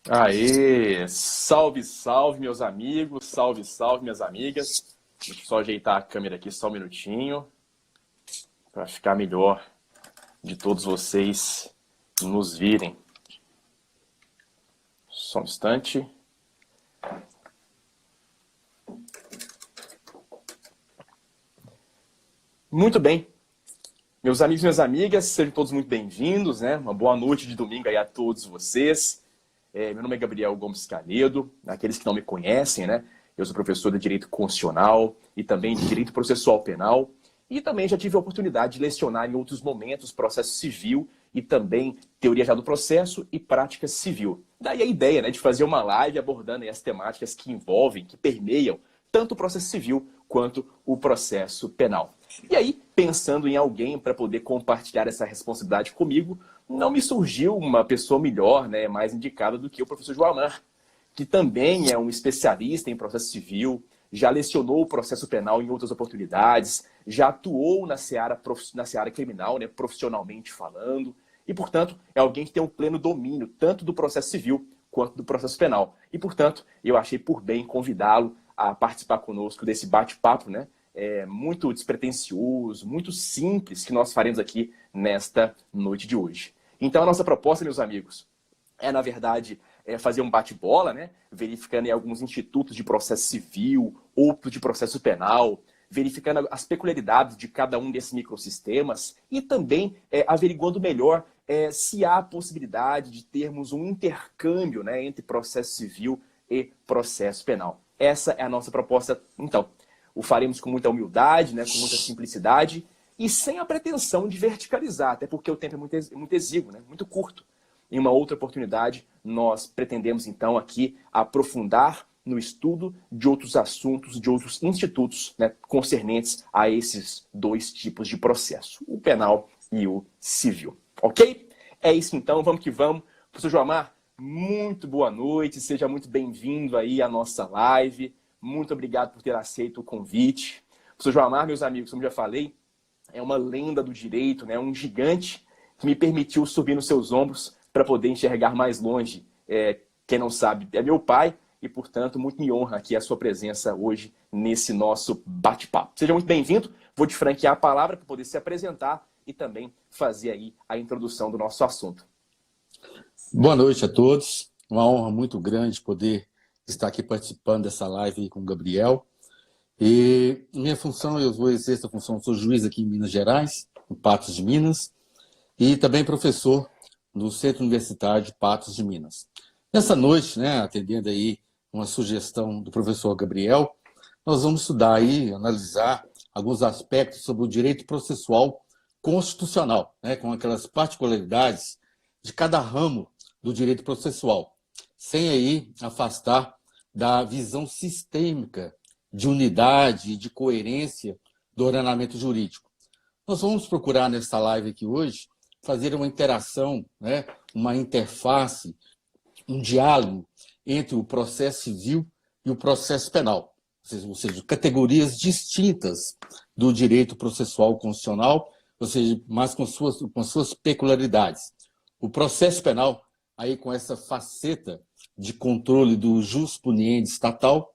Aê! Salve, salve, meus amigos, salve, salve, minhas amigas. Deixa eu só ajeitar a câmera aqui só um minutinho para ficar melhor de todos vocês nos virem. Só um instante. Muito bem. Meus amigos e minhas amigas, sejam todos muito bem-vindos, né? Uma boa noite de domingo aí a todos vocês. Meu nome é Gabriel Gomes Canedo, aqueles que não me conhecem, né? Eu sou professor de Direito Constitucional e também de Direito Processual Penal. E também já tive a oportunidade de lecionar em outros momentos processo civil e também teoria já do processo e prática civil. Daí a ideia, né, de fazer uma live abordando aí as temáticas que envolvem, que permeiam tanto o processo civil quanto o processo penal. E aí, pensando em alguém para poder compartilhar essa responsabilidade comigo, não me surgiu uma pessoa melhor, né, mais indicada do que o professor Joamar, que também é um especialista em processo civil, já lecionou o processo penal em outras oportunidades, já atuou na seara criminal, né, profissionalmente falando, e, portanto, é alguém que tem um pleno domínio tanto do processo civil quanto do processo penal. E, portanto, eu achei por bem convidá-lo a participar conosco desse bate-papo, né? Muito despretensioso, muito simples que nós faremos aqui nesta noite de hoje. Então, a nossa proposta, meus amigos, na verdade, fazer um bate-bola, né? Verificando em alguns institutos de processo civil, outros de processo penal, verificando as peculiaridades de cada um desses microsistemas e também averiguando melhor se há a possibilidade de termos um intercâmbio, né, entre processo civil e processo penal. Essa é a nossa proposta, então. O faremos com muita humildade, né, com muita simplicidade e sem a pretensão de verticalizar, até porque o tempo é muito exíguo, né, muito curto. Em uma outra oportunidade, nós pretendemos, então, aqui aprofundar no estudo de outros assuntos, de outros institutos, né, concernentes a esses dois tipos de processo, o penal e o civil. Ok? É isso, então. Vamos que vamos. Professor Joamar, muito boa noite. Seja muito bem-vindo aí à nossa live. Muito obrigado por ter aceito o convite. Professor Joamar, meus amigos, como já falei, é uma lenda do direito, né? Um gigante que me permitiu subir nos seus ombros para poder enxergar mais longe. Quem não sabe, é meu pai e, portanto, muito me honra aqui a sua presença hoje nesse nosso bate-papo. Seja muito bem-vindo. Vou te franquear a palavra para poder se apresentar e também fazer aí a introdução do nosso assunto. Boa noite a todos. Uma honra muito grande poder estar aqui participando dessa live com o Gabriel. E minha função, eu vou exercer essa função, sou juiz aqui em Minas Gerais, em Patos de Minas, e também professor no Centro Universitário de Patos de Minas. Nessa noite, né, atendendo aí uma sugestão do professor Gabriel, nós vamos estudar aí, analisar alguns aspectos sobre o direito processual constitucional, né, com aquelas particularidades de cada ramo do direito processual, sem aí afastar da visão sistêmica de unidade e de coerência do ordenamento jurídico. Nós vamos procurar nesta live aqui hoje fazer uma interação, né, uma interface, um diálogo entre o processo civil e o processo penal, ou seja, categorias distintas do direito processual constitucional, ou seja, mas com suas peculiaridades. O processo penal, aí com essa faceta de controle do jus puniendi estatal,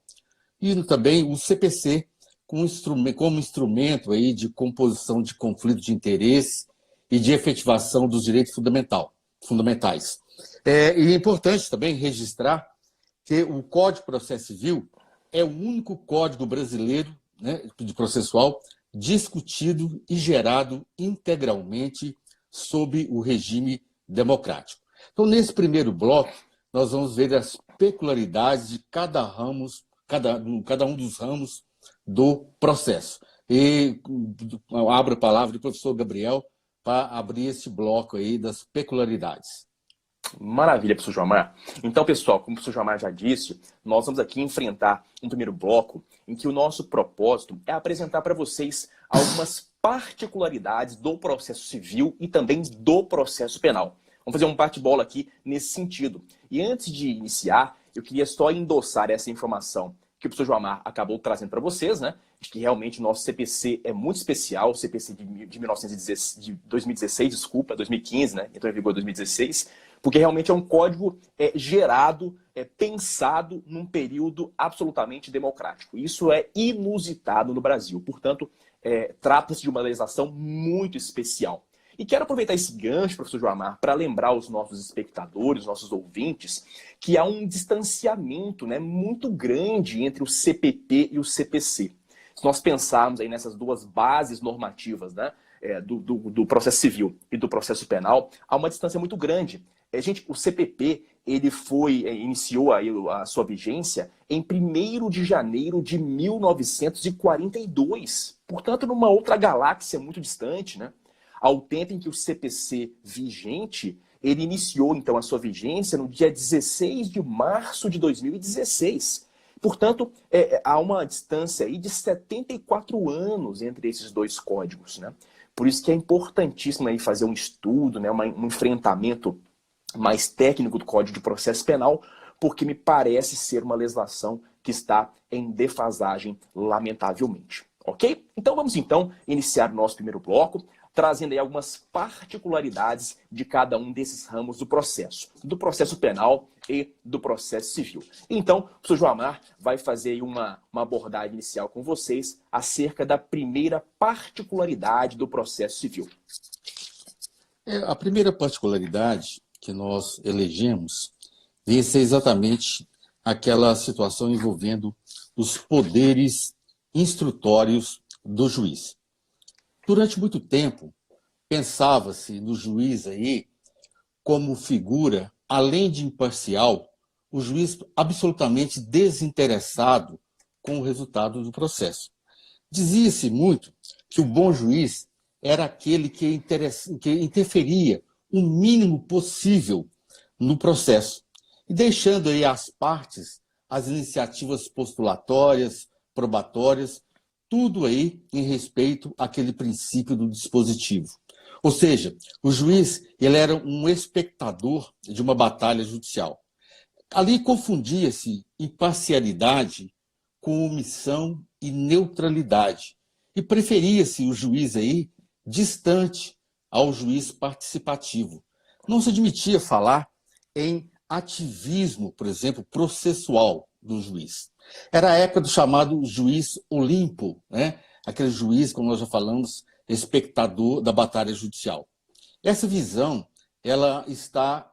e também o CPC como instrumento aí de composição de conflito de interesse e de efetivação dos direitos fundamentais. E é importante também registrar que o Código de Processo Civil é o único código brasileiro, né, de processual discutido e gerado integralmente sob o regime democrático. Então, nesse primeiro bloco, nós vamos ver as peculiaridades de cada um dos ramos do processo. E eu abro a palavra do professor Gabriel para abrir esse bloco aí das peculiaridades. Maravilha, professor Joamar. Então, pessoal, como o professor Joamar já disse, nós vamos aqui enfrentar um primeiro bloco em que o nosso propósito é apresentar para vocês algumas particularidades do processo civil e também do processo penal. Vamos fazer um bate-bola aqui nesse sentido. E antes de iniciar, eu queria só endossar essa informação que o professor Joamar acabou trazendo para vocês, né? de que realmente o nosso CPC é muito especial, o CPC de 2016, desculpa, 2015, né? Entrou em vigor em 2016, porque realmente é um código gerado, pensado num período absolutamente democrático. Isso é inusitado no Brasil. Portanto, trata-se de uma legislação muito especial. E quero aproveitar esse gancho, professor Joamar, para lembrar os nossos espectadores, os nossos ouvintes, que há um distanciamento, né, muito grande entre o CPP e o CPC. Se nós pensarmos aí nessas duas bases normativas, né, do processo civil e do processo penal, há uma distância muito grande. Gente, o CPP ele iniciou aí a sua vigência em 1º de janeiro de 1942. Portanto, numa outra galáxia muito distante, né? Ao tempo em que o CPC vigente, ele iniciou então a sua vigência no dia 16 de março de 2016. Portanto, há uma distância aí de 74 anos entre esses dois códigos, né? Por isso que é importantíssimo aí fazer um estudo, né, um enfrentamento mais técnico do Código de Processo Penal, porque me parece ser uma legislação que está em defasagem, lamentavelmente. Ok? Então vamos então iniciar o nosso primeiro bloco, trazendo aí algumas particularidades de cada um desses ramos do processo penal e do processo civil. Então, o professor Joamar vai fazer aí uma abordagem inicial com vocês acerca da primeira particularidade do processo civil. A primeira particularidade que nós elegemos esse é exatamente aquela situação envolvendo os poderes instrutórios do juiz. Durante muito tempo, pensava-se no juiz aí como figura, além de imparcial, o juiz absolutamente desinteressado com o resultado do processo. Dizia-se muito que o bom juiz era aquele que interferia o mínimo possível no processo, e deixando aí às partes as iniciativas postulatórias, probatórias, tudo aí em respeito àquele princípio do dispositivo. Ou seja, o juiz ele era um espectador de uma batalha judicial. Ali confundia-se imparcialidade com omissão e neutralidade. E preferia-se o juiz aí distante ao juiz participativo. Não se admitia falar em ativismo, por exemplo, processual do juiz. Era a época do chamado juiz Olimpo, né? Aquele juiz, como nós já falamos, espectador da batalha judicial. Essa visão ela está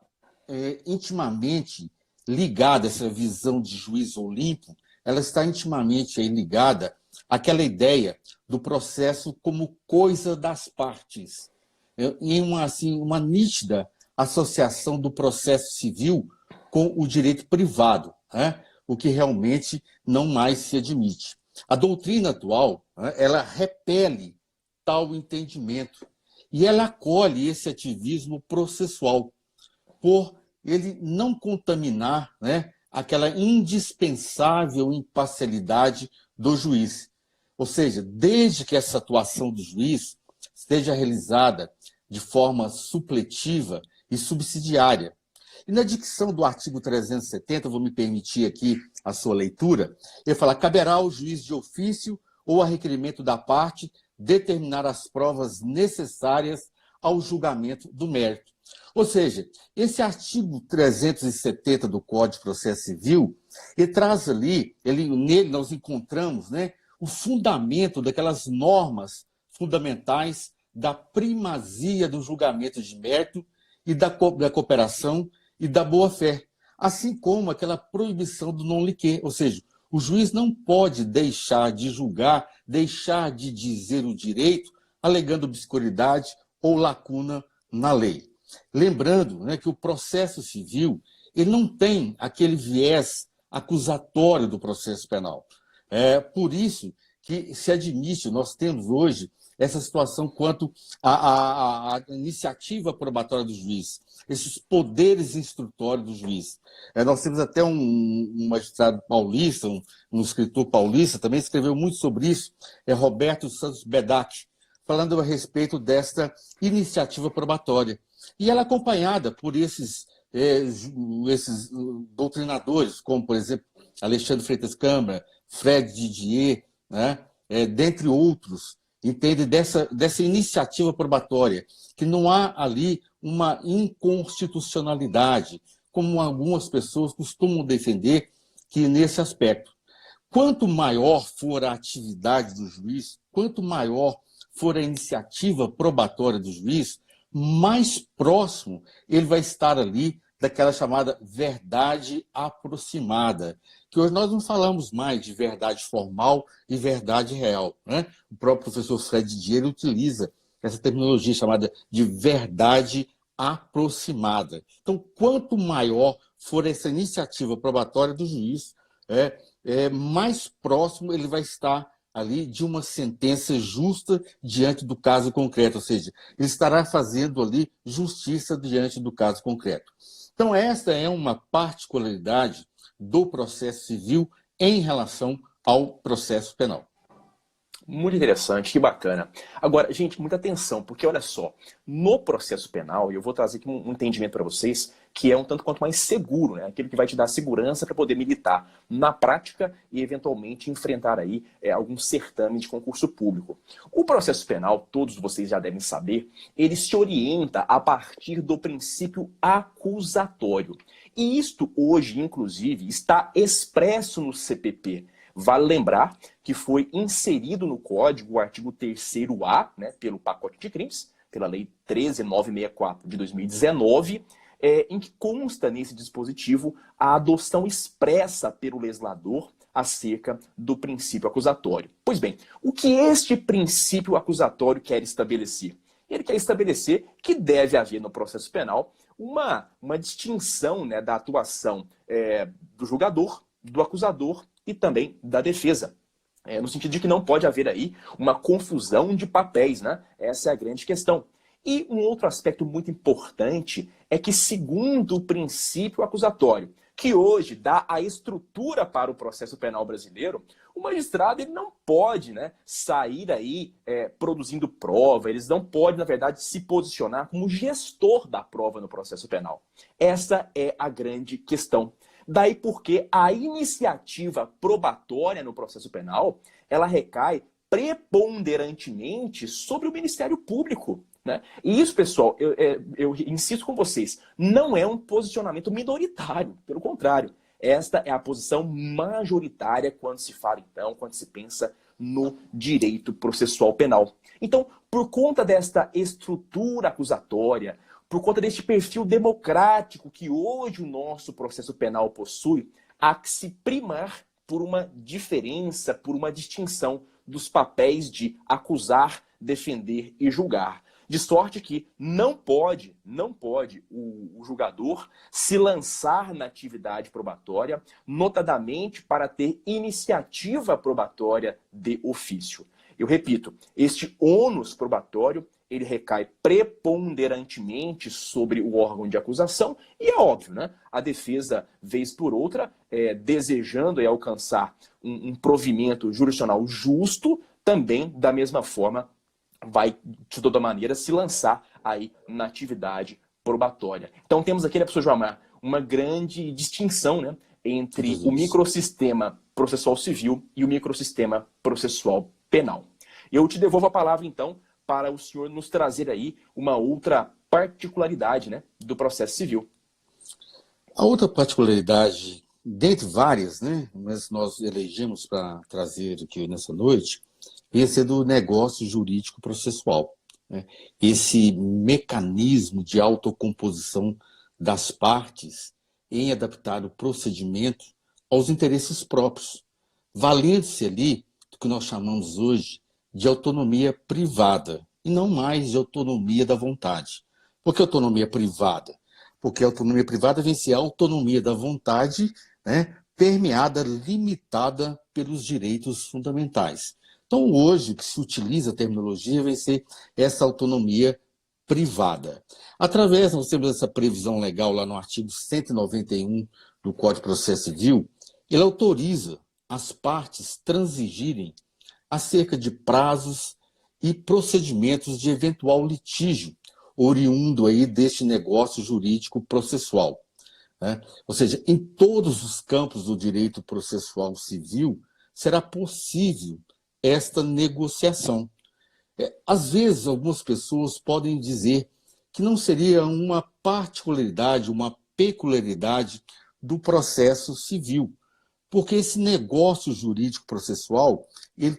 intimamente ligada, essa visão de juiz Olimpo, ela está intimamente ligada àquela ideia do processo como coisa das partes, em uma nítida associação do processo civil com o direito privado, né? O que realmente não mais se admite. A doutrina atual, né, ela repele tal entendimento e ela acolhe esse ativismo processual por ele não contaminar, né, aquela indispensável imparcialidade do juiz. Ou seja, desde que essa atuação do juiz seja realizada de forma supletiva e subsidiária. E na dicção do artigo 370, vou me permitir aqui a sua leitura, ele fala: caberá ao juiz de ofício ou a requerimento da parte determinar as provas necessárias ao julgamento do mérito. Ou seja, esse artigo 370 do Código de Processo Civil, ele traz ali, nele nós encontramos, né, o fundamento daquelas normas fundamentais da primazia do julgamento de mérito e da cooperação e da boa-fé, assim como aquela proibição do non liquer, ou seja, o juiz não pode deixar de julgar, deixar de dizer o direito, alegando obscuridade ou lacuna na lei. Lembrando, né, que o processo civil ele não tem aquele viés acusatório do processo penal. É por isso que se admite, nós temos hoje essa situação quanto à iniciativa probatória do juiz, esses poderes instrutórios do juiz. Nós temos até um magistrado paulista, um escritor paulista, também escreveu muito sobre isso, Roberto Santos Bedac, falando a respeito desta iniciativa probatória. E ela é acompanhada por esses doutrinadores, como, por exemplo, Alexandre Freitas Câmara, Fred Didier, né? dentre outros, entende dessa iniciativa probatória, que não há ali uma inconstitucionalidade, como algumas pessoas costumam defender que nesse aspecto. Quanto maior for a atividade do juiz, quanto maior for a iniciativa probatória do juiz, mais próximo ele vai estar ali daquela chamada verdade aproximada, que hoje nós não falamos mais de verdade formal e verdade real, né? O próprio professor Fred Dier utiliza essa terminologia chamada de verdade aproximada. Então, quanto maior for essa iniciativa probatória do juiz, mais próximo ele vai estar ali de uma sentença justa diante do caso concreto, ou seja, ele estará fazendo ali justiça diante do caso concreto. Então, esta é uma particularidade do processo civil em relação ao processo penal. Muito interessante, que bacana. Agora, gente, muita atenção, porque olha só, no processo penal, e eu vou trazer aqui um entendimento para vocês, que é um tanto quanto mais seguro, né? Aquele que vai te dar segurança para poder militar na prática e eventualmente enfrentar aí algum certame de concurso público. O processo penal, todos vocês já devem saber, ele se orienta a partir do princípio acusatório. E isto hoje, inclusive, está expresso no CPP. Vale lembrar que foi inserido no Código o artigo 3º-A, né, pelo pacote de crimes, pela Lei 13.964 de 2019, em que consta nesse dispositivo a adoção expressa pelo legislador acerca do princípio acusatório. Pois bem, o que este princípio acusatório quer estabelecer? Ele quer estabelecer que deve haver no processo penal uma distinção, né, da atuação do julgador, do acusador e também da defesa. No sentido de que não pode haver aí uma confusão de papéis, né? Essa é a grande questão. E um outro aspecto muito importante é que, segundo o princípio acusatório, que hoje dá a estrutura para o processo penal brasileiro, o magistrado ele não pode, né, sair aí produzindo prova, eles não podem, na verdade, se posicionar como gestor da prova no processo penal. Essa é a grande questão. Daí porque a iniciativa probatória no processo penal, ela recai preponderantemente sobre o Ministério Público, né? E isso, pessoal, eu insisto com vocês, não é um posicionamento minoritário, pelo contrário. Esta é a posição majoritária quando se fala, então, quando se pensa no direito processual penal. Então, por conta desta estrutura acusatória, por conta deste perfil democrático que hoje o nosso processo penal possui, há que se primar por uma diferença, por uma distinção dos papéis de acusar, defender e julgar. De sorte que não pode o julgador se lançar na atividade probatória, notadamente para ter iniciativa probatória de ofício. Eu repito, este ônus probatório ele recai preponderantemente sobre o órgão de acusação e é óbvio, né? A defesa, vez por outra, desejando alcançar um provimento jurisdicional justo, também, da mesma forma, vai, de toda maneira, se lançar aí na atividade probatória. Então temos aqui, né, professor Joamar, uma grande distinção, né, entre o microsistema processual civil e o microsistema processual penal. Eu te devolvo a palavra, então, para o senhor nos trazer aí uma outra particularidade, né, do processo civil. A outra particularidade, dentre várias, né, mas nós elegemos para trazer aqui nessa noite, esse é do negócio jurídico processual, né? Esse mecanismo de autocomposição das partes em adaptar o procedimento aos interesses próprios, valendo-se ali do que nós chamamos hoje de autonomia privada, e não mais de autonomia da vontade. Por que autonomia privada? Porque a autonomia privada vem ser a autonomia da vontade, né, permeada, limitada pelos direitos fundamentais. Então, hoje, o que se utiliza a terminologia vai ser essa autonomia privada. Através, nós temos essa previsão legal lá no artigo 191 do Código de Processo Civil, ele autoriza as partes transigirem acerca de prazos e procedimentos de eventual litígio oriundo aí deste negócio jurídico processual, né? Ou seja, em todos os campos do direito processual civil, será possível esta negociação. Às vezes, algumas pessoas podem dizer que não seria uma particularidade, uma peculiaridade do processo civil, porque esse negócio jurídico processual ele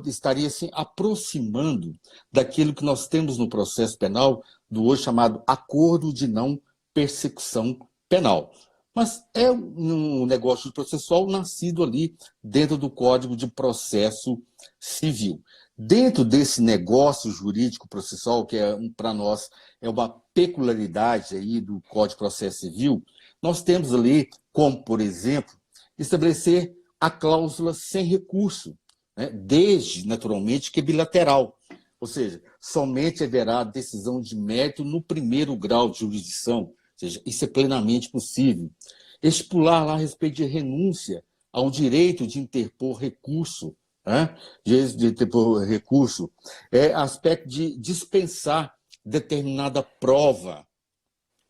estaria se aproximando daquilo que nós temos no processo penal do hoje chamado acordo de não persecução penal. Mas é um negócio processual nascido ali dentro do Código de Processo Civil. Dentro desse negócio jurídico processual, que para nós é uma peculiaridade aí do Código de Processo Civil, nós temos ali, como, por exemplo, estabelecer a cláusula sem recurso, né? Desde, naturalmente, que é bilateral. Ou seja, somente haverá decisão de mérito no primeiro grau de jurisdição. Ou seja, isso é plenamente possível. Estipular lá a respeito de renúncia ao direito de interpor recurso, né? De interpor recurso, aspecto de dispensar determinada prova,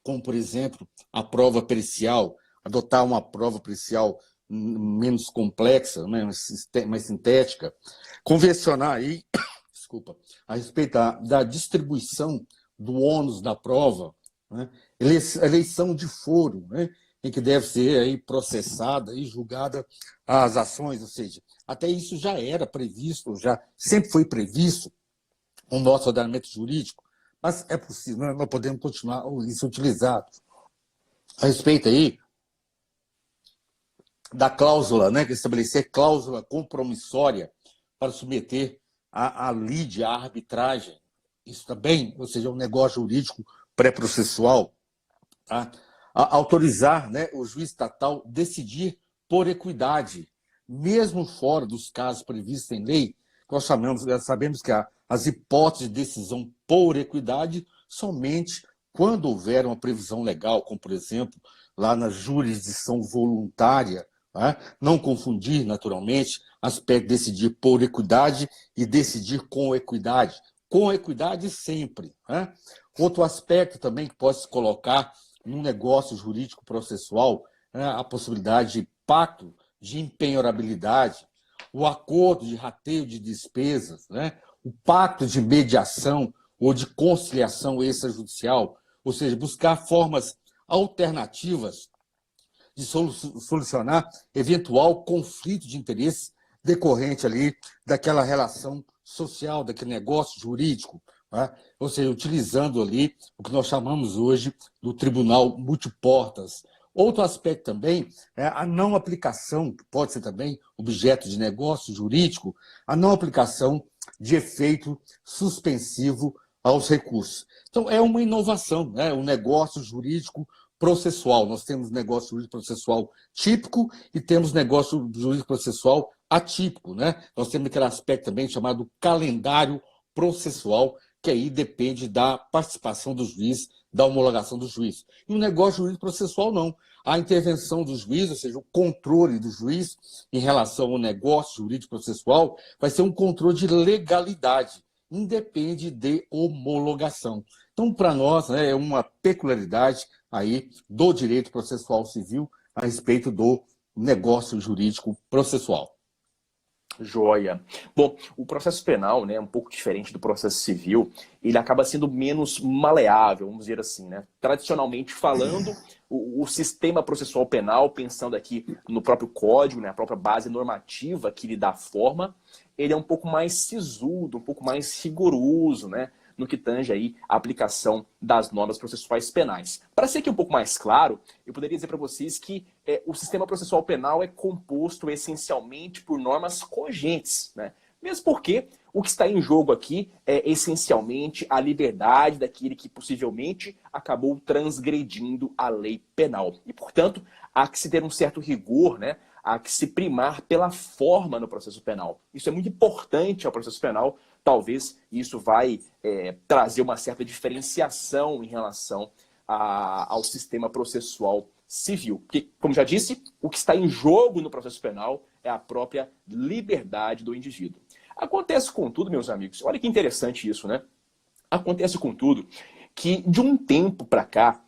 como, por exemplo, a prova pericial, adotar uma prova pericial menos complexa, né, mais sintética, convencionar aí, desculpa, a respeito da distribuição do ônus da prova, né, eleição de foro, né, em que deve ser aí processada e julgada as ações, ou seja, até isso já era previsto, já sempre foi previsto no nosso ordenamento jurídico, mas é possível, nós podemos continuar isso utilizado. A respeito aí da cláusula, né, que estabelecer cláusula compromissória para submeter a lide, a arbitragem. Isso também, ou seja, um negócio jurídico pré-processual. Tá? Autorizar, né, o juiz estatal decidir por equidade, mesmo fora dos casos previstos em lei. Nós sabemos que as hipóteses de decisão por equidade somente quando houver uma previsão legal, como, por exemplo, lá na jurisdição voluntária, né? Não confundir, naturalmente, aspecto de decidir por equidade e decidir com equidade. Com equidade sempre. Né? Outro aspecto também que pode se colocar num negócio jurídico processual, né? A possibilidade de pacto de impenhorabilidade, o acordo de rateio de despesas, né? O pacto de mediação ou de conciliação extrajudicial, ou seja, buscar formas alternativas de solucionar eventual conflito de interesse decorrente ali daquela relação social, daquele negócio jurídico, né? Ou seja, utilizando ali o que nós chamamos hoje do tribunal multiportas. Outro aspecto também é a não aplicação, que pode ser também objeto de negócio jurídico, a não aplicação de efeito suspensivo aos recursos. Então, é uma inovação, né? Um negócio jurídico processual. Nós temos negócio jurídico processual típico e temos negócio jurídico processual atípico, né? Nós temos aquele aspecto também chamado calendário processual, que aí depende da participação do juiz, da homologação do juiz. E o negócio jurídico processual não. A intervenção do juiz, ou seja, o controle do juiz em relação ao negócio jurídico processual, vai ser um controle de legalidade, independe de homologação. Então, para nós, né, é uma peculiaridade aí do direito processual civil a respeito do negócio jurídico processual. Joia. Bom, o processo penal, né, um pouco diferente do processo civil, ele acaba sendo menos maleável, vamos dizer assim, né? Tradicionalmente falando, o sistema processual penal, pensando aqui no próprio código, né, a própria base normativa que lhe dá forma, ele é um pouco mais sisudo, um pouco mais rigoroso, né, no que tange aí a aplicação das normas processuais penais. Para ser aqui um pouco mais claro, eu poderia dizer para vocês que o sistema processual penal é composto essencialmente por normas cogentes, né? Mesmo porque o que está em jogo aqui é essencialmente a liberdade daquele que possivelmente acabou transgredindo a lei penal. E, portanto, há que se ter um certo rigor, né? Há que se primar pela forma no processo penal. Isso é muito importante ao processo penal. Talvez isso vai trazer uma certa diferenciação em relação ao sistema processual civil. Porque, como já disse, o que está em jogo no processo penal é a própria liberdade do indivíduo. Acontece, contudo, meus amigos, olha que interessante isso, né? Acontece, contudo, que de um tempo para cá,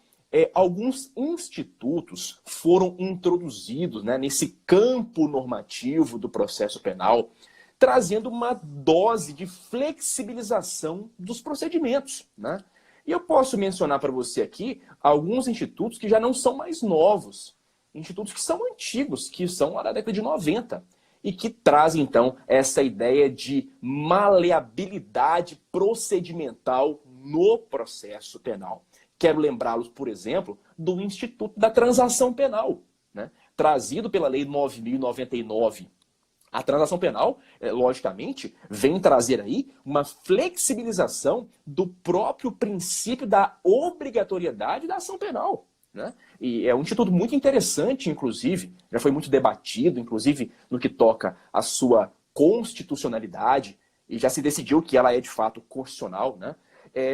alguns institutos foram introduzidos, né, nesse campo normativo do processo penal, trazendo uma dose de flexibilização dos procedimentos, né? E eu posso mencionar para você aqui alguns institutos que já não são mais novos, institutos que são antigos, que são lá da década de 90, e que trazem, então, essa ideia de maleabilidade procedimental no processo penal. Quero lembrá-los, por exemplo, do Instituto da Transação Penal, né? Trazido pela Lei 9.099. A transação penal, logicamente, vem trazer aí uma flexibilização do próprio princípio da obrigatoriedade da ação penal, né? E é um instituto muito interessante, inclusive, já foi muito debatido, inclusive no que toca à sua constitucionalidade, e já se decidiu que ela é de fato constitucional, né?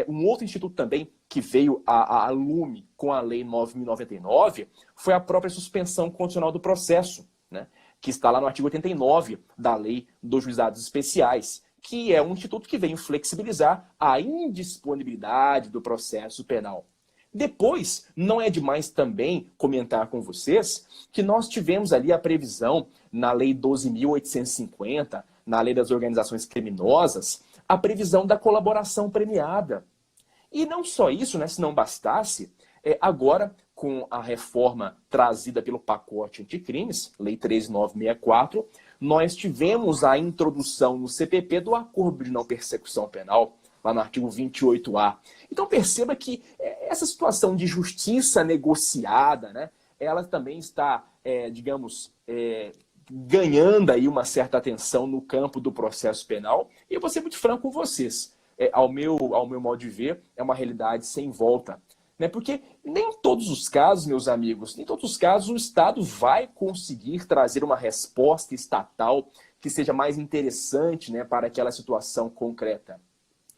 Um outro instituto também que veio a lume com a Lei 9.099 foi a própria suspensão condicional do processo, né? Que está lá no artigo 89 da Lei dos Juizados Especiais, que é um instituto que veio flexibilizar a indisponibilidade do processo penal. Depois, não é demais também comentar com vocês que nós tivemos ali a previsão na Lei 12.850, na Lei das Organizações Criminosas, a previsão da colaboração premiada. E não só isso, né, se não bastasse, agora, com a reforma trazida pelo pacote anticrimes, Lei 13.964, nós tivemos a introdução no CPP do acordo de não persecução penal, lá no artigo 28A. Então perceba que essa situação de justiça negociada, né, ela também está, digamos, ganhando aí uma certa atenção no campo do processo penal. E eu vou ser muito franco com vocês. Ao meu modo de ver, é uma realidade sem volta. Né? Porque nem em todos os casos, meus amigos, nem em todos os casos o Estado vai conseguir trazer uma resposta estatal que seja mais interessante, né, para aquela situação concreta.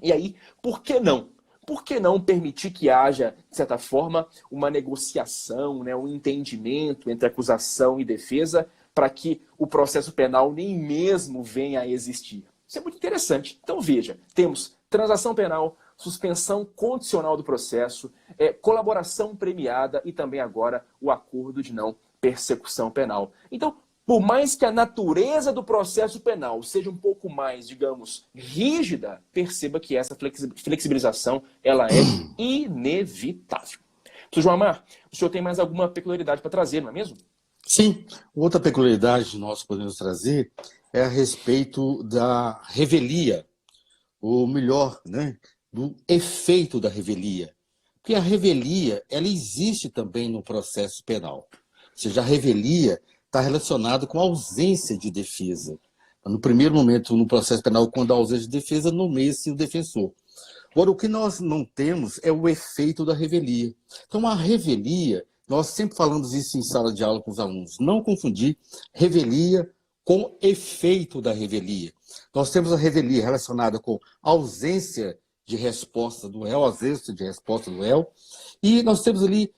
E aí, por que não? Por que não permitir que haja, de certa forma, uma negociação, né, um entendimento entre acusação e defesa para que o processo penal nem mesmo venha a existir? Isso é muito interessante. Então veja, temos transação penal, suspensão condicional do processo, colaboração premiada e também agora o acordo de não persecução penal. Então, por mais que a natureza do processo penal seja um pouco mais, digamos, rígida, perceba que essa flexibilização ela é inevitável. Professor João Amar, o senhor tem mais alguma peculiaridade para trazer, não é mesmo? Sim, outra peculiaridade que nós podemos trazer é a respeito da revelia, ou melhor, né, do efeito da revelia. Porque a revelia, ela existe também no processo penal. Ou seja, a revelia está relacionado com a ausência de defesa. No primeiro momento, no processo penal, quando há ausência de defesa, nomeia-se o defensor. Agora, o que nós não temos é o efeito da revelia. Então, a revelia, nós sempre falamos isso em sala de aula com os alunos, não confundir revelia com efeito da revelia. Nós temos a revelia relacionada com ausência de resposta do réu, ausência de resposta do réu, e nós temos ali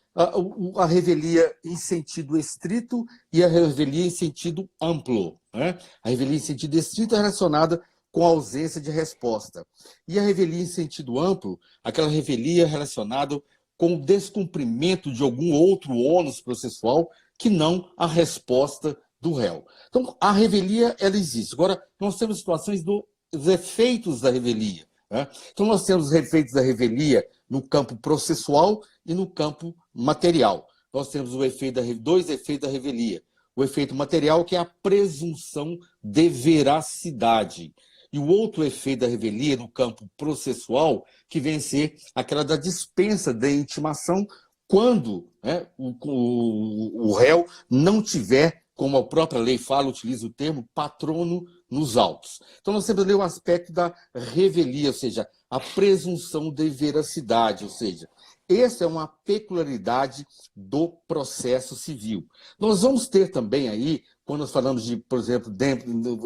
a revelia em sentido estrito e a revelia em sentido amplo, né? A revelia em sentido estrito é relacionada com a ausência de resposta. E a revelia em sentido amplo, aquela revelia relacionada com o descumprimento de algum outro ônus processual que não a resposta do réu. Então, a revelia, ela existe. Agora, nós temos situações dos efeitos da revelia, né? Então, nós temos os efeitos da revelia no campo processual e no campo material. Nós temos dois efeitos da revelia. O efeito material, que é a presunção de veracidade. E o outro efeito da revelia no campo processual, que vem a ser aquela da dispensa de intimação, quando, né, o réu não tiver, como a própria lei fala, utiliza o termo patrono nos autos. Então nós temos ali o aspecto da revelia, ou seja, a presunção de veracidade, ou seja, essa é uma peculiaridade do processo civil. Nós vamos ter também aí, quando nós falamos de, por exemplo,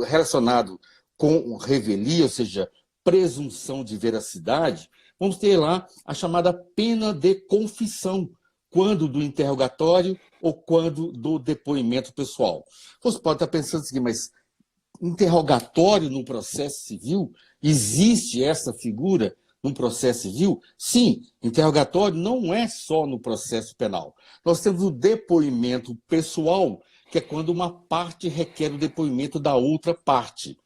relacionado com revelia, ou seja, presunção de veracidade, vamos ter lá a chamada pena de confissão, quando do interrogatório ou quando do depoimento pessoal. Você pode estar pensando assim, mas interrogatório no processo civil? Existe essa figura no processo civil? Sim, interrogatório não é só no processo penal. Nós temos o depoimento pessoal, que é quando uma parte requer o depoimento da outra parte.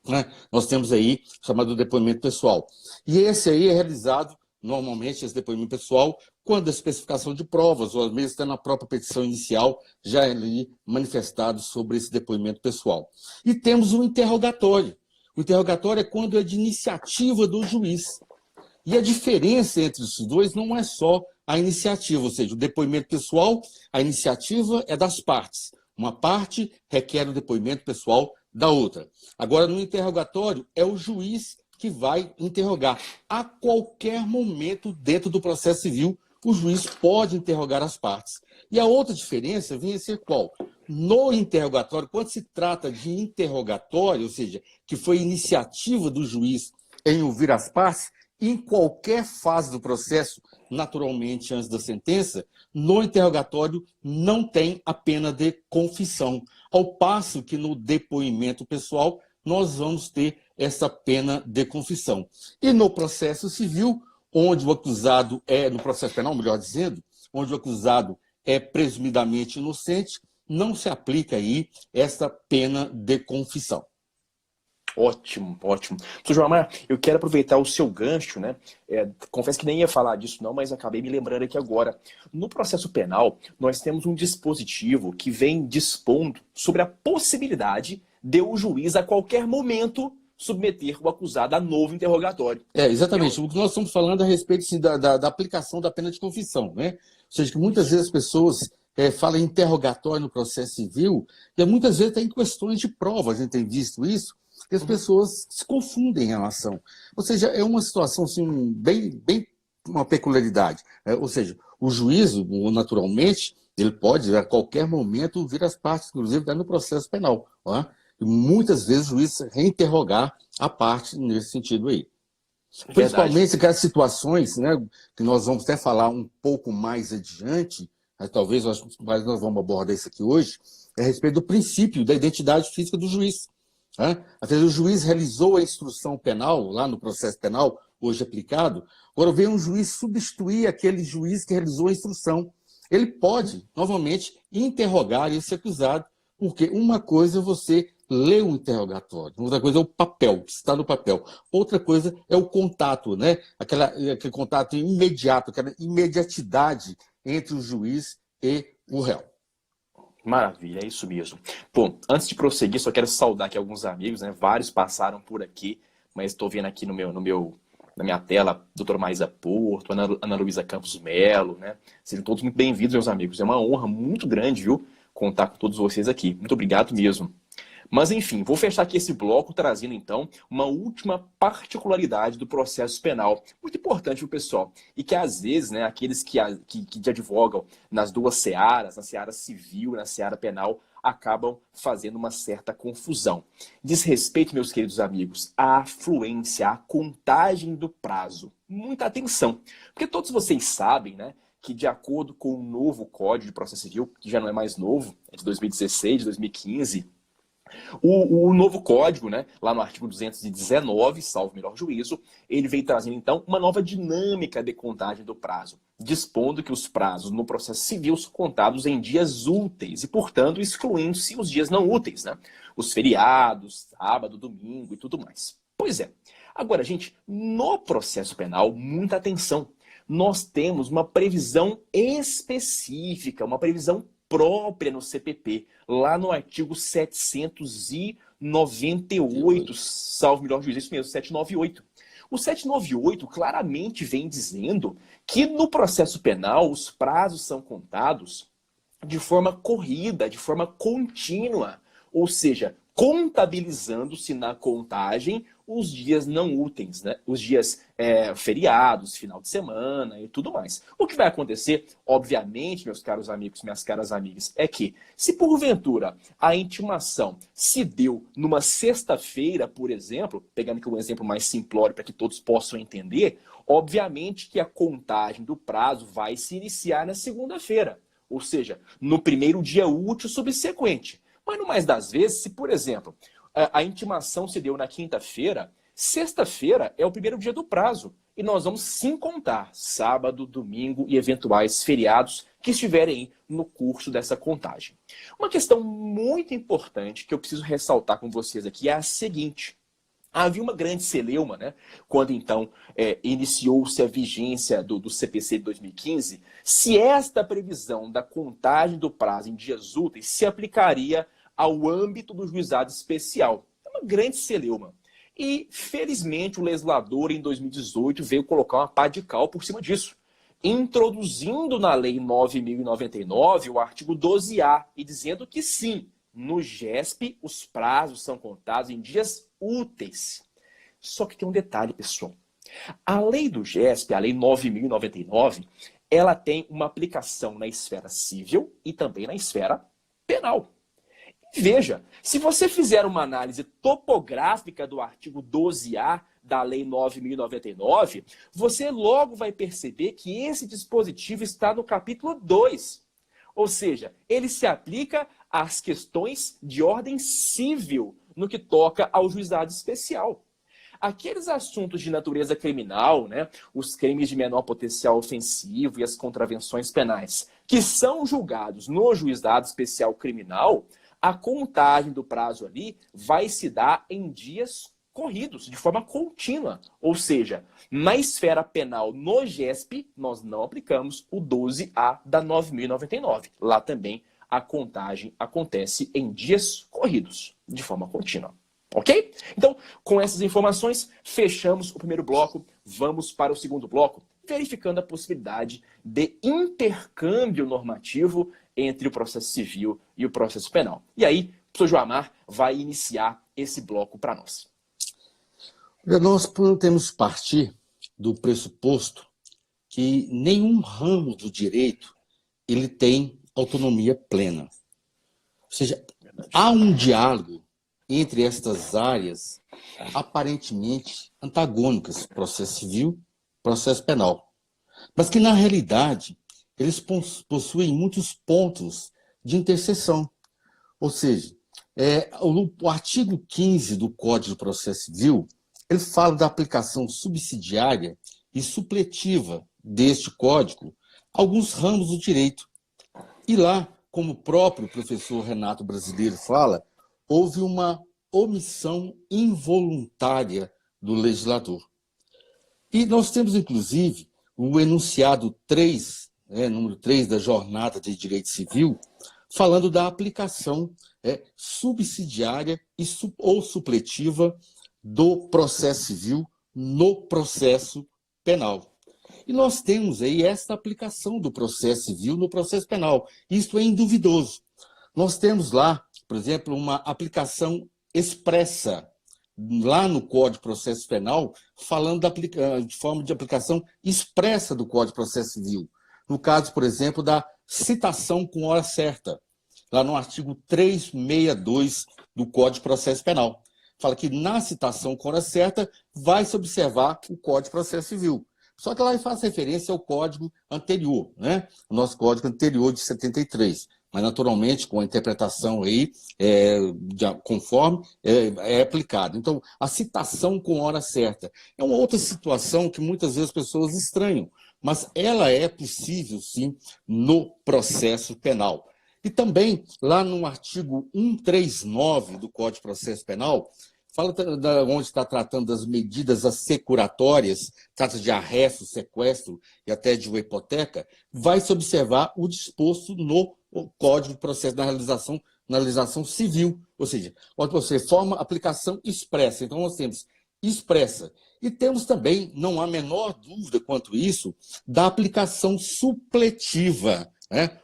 né? Nós temos aí o chamado depoimento pessoal. E esse aí é realizado, normalmente, esse depoimento pessoal, quando a especificação de provas, ou mesmo está na própria petição inicial, já é ali manifestado sobre esse depoimento pessoal. E temos o interrogatório. O interrogatório é quando é de iniciativa do juiz. E a diferença entre os dois não é só a iniciativa, ou seja, o depoimento pessoal, a iniciativa é das partes. Uma parte requer o depoimento pessoal da outra. Agora, no interrogatório, é o juiz que vai interrogar. A qualquer momento, dentro do processo civil, o juiz pode interrogar as partes. E a outra diferença vem a ser qual? No interrogatório, quando se trata de interrogatório, ou seja, que foi iniciativa do juiz em ouvir as partes, em qualquer fase do processo, naturalmente antes da sentença, no interrogatório não tem a pena de confissão, ao passo que no depoimento pessoal nós vamos ter essa pena de confissão. E no processo civil, onde o acusado no processo penal, melhor dizendo, onde o acusado é presumidamente inocente, não se aplica aí essa pena de confissão. Ótimo, ótimo. Professor Joamar, eu quero aproveitar o seu gancho, né? Confesso que nem ia falar disso não, mas acabei me lembrando aqui agora. No processo penal, nós temos um dispositivo que vem dispondo sobre a possibilidade de o juiz, a qualquer momento, submeter o acusado a novo interrogatório. Exatamente. O que nós estamos falando a respeito sim, da aplicação da pena de confissão, né? Ou seja, que muitas vezes as pessoas falam em interrogatório no processo civil, e muitas vezes tem questões de prova, a gente tem visto isso, que as pessoas se confundem em relação. Ou seja, é uma situação assim, bem uma peculiaridade. Ou seja, o juízo, naturalmente, ele pode a qualquer momento ouvir as partes, inclusive no processo penal. Né? E muitas vezes o juiz reinterrogar a parte nesse sentido aí. Principalmente aquelas situações, né, que nós vamos até falar um pouco mais adiante, mas talvez nós vamos abordar isso aqui hoje, é a respeito do princípio da identidade física do juiz. Às vezes o juiz realizou a instrução penal, lá no processo penal, hoje aplicado, agora vem um juiz substituir aquele juiz que realizou a instrução. Ele pode, novamente, interrogar esse acusado, porque uma coisa é você ler o interrogatório, outra coisa é o papel, que está no papel, outra coisa é o contato, né? Aquele contato imediato, aquela imediatidade entre o juiz e o réu. Maravilha, é isso mesmo. Bom, antes de prosseguir, só quero saudar aqui alguns amigos, né? Vários passaram por aqui, mas estou vendo aqui na minha tela, doutora Maísa Porto, Ana Luísa Campos Melo, né? Sejam todos muito bem-vindos, meus amigos. É uma honra muito grande, viu? Contar com todos vocês aqui. Muito obrigado mesmo. Mas, enfim, vou fechar aqui esse bloco trazendo, então, uma última particularidade do processo penal, muito importante para o pessoal, e que, às vezes, né, aqueles que advogam nas duas searas, na seara civil e na seara penal, acabam fazendo uma certa confusão. Diz respeito, meus queridos amigos, à afluência, à contagem do prazo. Muita atenção, porque todos vocês sabem, né, que de acordo com o novo Código de Processo Civil, que já não é mais novo, é de 2016, de 2015, o novo código, né, lá no artigo 219, salvo melhor juízo, ele veio trazendo, então, uma nova dinâmica de contagem do prazo, dispondo que os prazos no processo civil são contados em dias úteis e, portanto, excluindo-se os dias não úteis, né? Os feriados, sábado, domingo e tudo mais. Pois é. Agora, gente, no processo penal, muita atenção. Nós temos uma previsão específica, uma previsão própria no CPP, lá no artigo 798, salvo melhor juízo, isso mesmo, 798. O 798 claramente vem dizendo que no processo penal os prazos são contados de forma corrida, de forma contínua, ou seja, contabilizando-se na contagem os dias não úteis, né? Os dias feriados, final de semana e tudo mais. O que vai acontecer, obviamente, meus caros amigos, minhas caras amigas, é que se porventura a intimação se deu numa sexta-feira, por exemplo, pegando aqui um exemplo mais simplório para que todos possam entender, obviamente que a contagem do prazo vai se iniciar na segunda-feira, ou seja, no primeiro dia útil subsequente. Mas no mais das vezes, se, por exemplo, a intimação se deu na quinta-feira, sexta-feira é o primeiro dia do prazo. E nós vamos sim contar sábado, domingo e eventuais feriados que estiverem aí no curso dessa contagem. Uma questão muito importante que eu preciso ressaltar com vocês aqui é a seguinte. Havia uma grande celeuma, né, quando então iniciou-se a vigência do CPC de 2015, se esta previsão da contagem do prazo em dias úteis se aplicaria ao âmbito do juizado especial. É uma grande celeuma. E, felizmente, o legislador, em 2018, veio colocar uma pá de cal por cima disso, introduzindo na Lei 9.099 o artigo 12A e dizendo que sim, no GESP os prazos são contados em dias úteis. Só que tem um detalhe, pessoal. A lei do GESP, a Lei 9.099, ela tem uma aplicação na esfera civil e também na esfera penal. Veja, se você fizer uma análise topográfica do artigo 12A da Lei 9.099, você logo vai perceber que esse dispositivo está no capítulo 2. Ou seja, ele se aplica às questões de ordem civil no que toca ao juizado especial. Aqueles assuntos de natureza criminal, né, os crimes de menor potencial ofensivo e as contravenções penais, que são julgados no juizado especial criminal, a contagem do prazo ali vai se dar em dias corridos, de forma contínua. Ou seja, na esfera penal, no GESP, nós não aplicamos o 12A da 9.099. Lá também a contagem acontece em dias corridos, de forma contínua. Ok? Então, com essas informações, fechamos o primeiro bloco. Vamos para o segundo bloco, verificando a possibilidade de intercâmbio normativo entre o processo civil e o processo penal. E aí, o professor Joamar vai iniciar esse bloco para nós. Nós podemos partir do pressuposto que nenhum ramo do direito ele tem autonomia plena. Ou seja, há um diálogo entre estas áreas aparentemente antagônicas, processo civil, processo penal, mas que na realidade eles possuem muitos pontos de interseção. Ou seja, o artigo 15 do Código de Processo Civil, ele fala da aplicação subsidiária e supletiva deste código a alguns ramos do direito. E lá, como o próprio professor Renato Brasileiro fala, houve uma omissão involuntária do legislador. E nós temos, inclusive, o enunciado 3, número 3 da Jornada de Direito Civil, falando da aplicação subsidiária ou supletiva do processo civil no processo penal. E nós temos aí esta aplicação do processo civil no processo penal. Isso é induvidoso. Nós temos lá, por exemplo, uma aplicação expressa lá no Código de Processo Penal, falando de forma de aplicação expressa do Código de Processo Civil. No caso, por exemplo, da citação com hora certa, lá no artigo 362 do Código de Processo Penal. Fala que na citação com hora certa vai-se observar o Código de Processo Civil. Só que lá faz referência ao código anterior, né? O nosso código anterior de 73. Mas, naturalmente, com a interpretação aí, conforme é aplicado. Então, a citação com hora certa é uma outra situação que muitas vezes as pessoas estranham, mas ela é possível, sim, no processo penal. E também, lá no artigo 139 do Código de Processo Penal, fala onde está tratando das medidas assecuratórias, trata de arresto, sequestro e até de uma hipoteca, vai-se observar o disposto no Código de Processo na legislação civil, ou seja, onde você forma aplicação expressa. Então, nós temos expressa. E temos também, não há a menor dúvida quanto isso, da aplicação supletiva, né?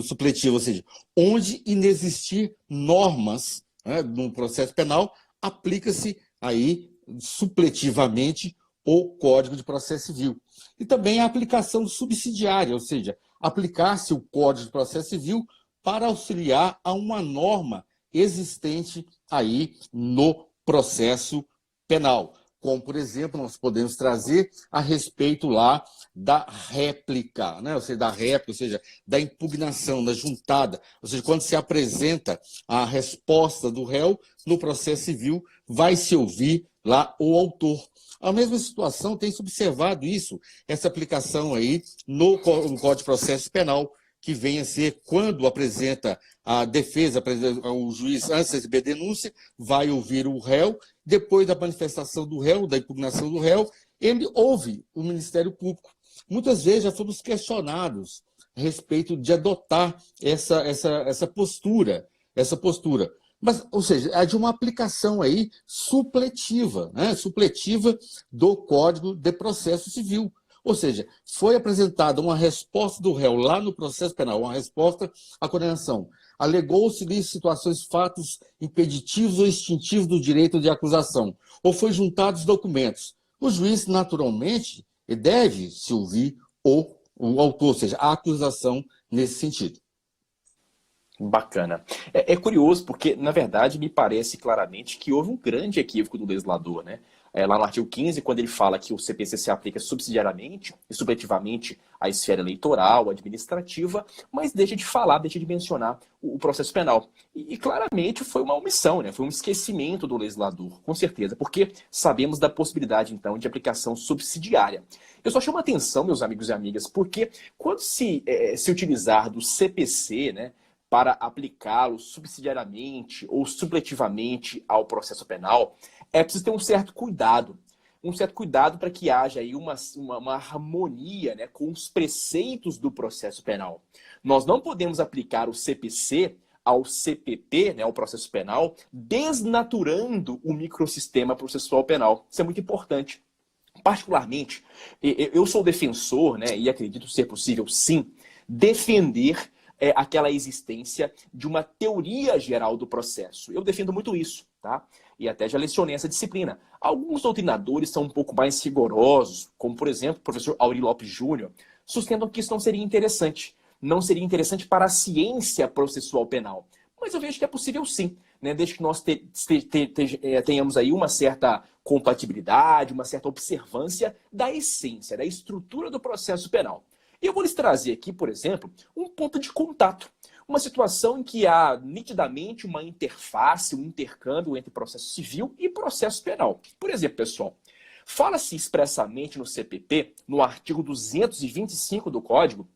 Supletiva, ou seja, onde inexistir normas, né, no processo penal, aplica-se aí supletivamente o Código de Processo Civil. E também a aplicação subsidiária, ou seja, aplicar-se o Código de Processo Civil para auxiliar a uma norma existente aí no processo penal. Como, por exemplo, nós podemos trazer a respeito lá da réplica, né? Ou seja, da impugnação, da juntada. Ou seja, quando se apresenta a resposta do réu no processo civil, vai se ouvir lá o autor. A mesma situação tem-se observado isso, essa aplicação aí no Código de Processo Penal, que vem a ser quando apresenta a defesa, o juiz, antes de receber denúncia, vai ouvir o réu, depois da manifestação do réu, da impugnação do réu, ele ouve o Ministério Público. Muitas vezes já fomos questionados a respeito de adotar essa postura, Mas, ou seja, é de uma aplicação aí supletiva, né? Supletiva do Código de Processo Civil. Ou seja, foi apresentada uma resposta do réu lá no processo penal, uma resposta à condenação. Alegou-se-lhe situações, fatos impeditivos ou extintivos do direito de acusação, ou foi juntados documentos. O juiz, naturalmente, deve se ouvir o autor, ou seja, a acusação nesse sentido. Bacana. É curioso porque, na verdade, me parece claramente que houve um grande equívoco do legislador, né? Lá no artigo 15, quando ele fala que o CPC se aplica subsidiariamente e supletivamente à esfera eleitoral, administrativa, mas deixa de falar, deixa de mencionar o processo penal. E claramente foi uma omissão, né? Foi um esquecimento do legislador, com certeza, porque sabemos da possibilidade, então, de aplicação subsidiária. Eu só chamo a atenção, meus amigos e amigas, porque quando se utilizar do CPC, né, para aplicá-lo subsidiariamente ou supletivamente ao processo penal, é preciso ter um certo cuidado para que haja aí uma harmonia, né, com os preceitos do processo penal. Nós não podemos aplicar o CPC ao CPP, né, ao processo penal, desnaturando o microsistema processual penal. Isso é muito importante. Particularmente, eu sou defensor, né, e acredito ser possível, sim, defender aquela existência de uma teoria geral do processo. Eu defendo muito isso, tá? E até já lecionei essa disciplina. Alguns doutrinadores são um pouco mais rigorosos, como, por exemplo, o professor Auri Lopes Júnior, sustentam que isso não seria interessante. Não seria interessante para a ciência processual penal. Mas eu vejo que é possível sim, né? Desde que nós tenhamos aí uma certa compatibilidade, uma certa observância da essência, da estrutura do processo penal. E eu vou lhes trazer aqui, por exemplo, um ponto de contato. Uma situação em que há nitidamente uma interface, um intercâmbio entre processo civil e processo penal. Por exemplo, pessoal, fala-se expressamente no CPP, no artigo 225 do Código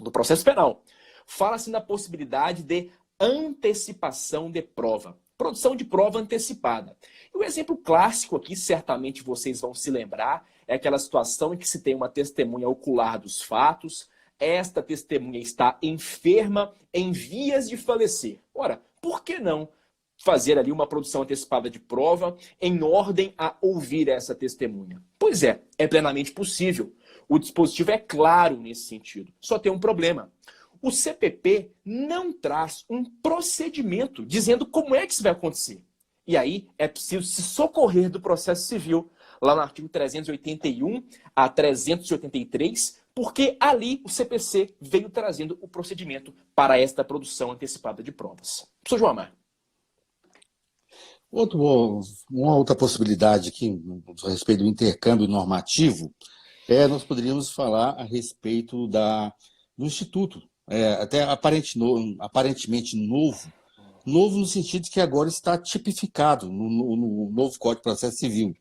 do Processo Penal, fala-se na possibilidade de antecipação de prova. Produção de prova antecipada. E o exemplo clássico aqui, certamente vocês vão se lembrar, é aquela situação em que se tem uma testemunha ocular dos fatos, esta testemunha está enferma, em vias de falecer. Ora, por que não fazer ali uma produção antecipada de prova em ordem a ouvir essa testemunha? Pois é plenamente possível. O dispositivo é claro nesse sentido. Só tem um problema. O CPP não traz um procedimento dizendo como é que isso vai acontecer. E aí é preciso se socorrer do processo civil, lá no artigo 381 a 383, porque ali o CPC veio trazendo o procedimento para esta produção antecipada de provas. Professor João Amar. Uma outra possibilidade aqui, a respeito do intercâmbio normativo, nós poderíamos falar a respeito do Instituto, até aparentemente novo no sentido de que agora está tipificado no novo Código de Processo Civil,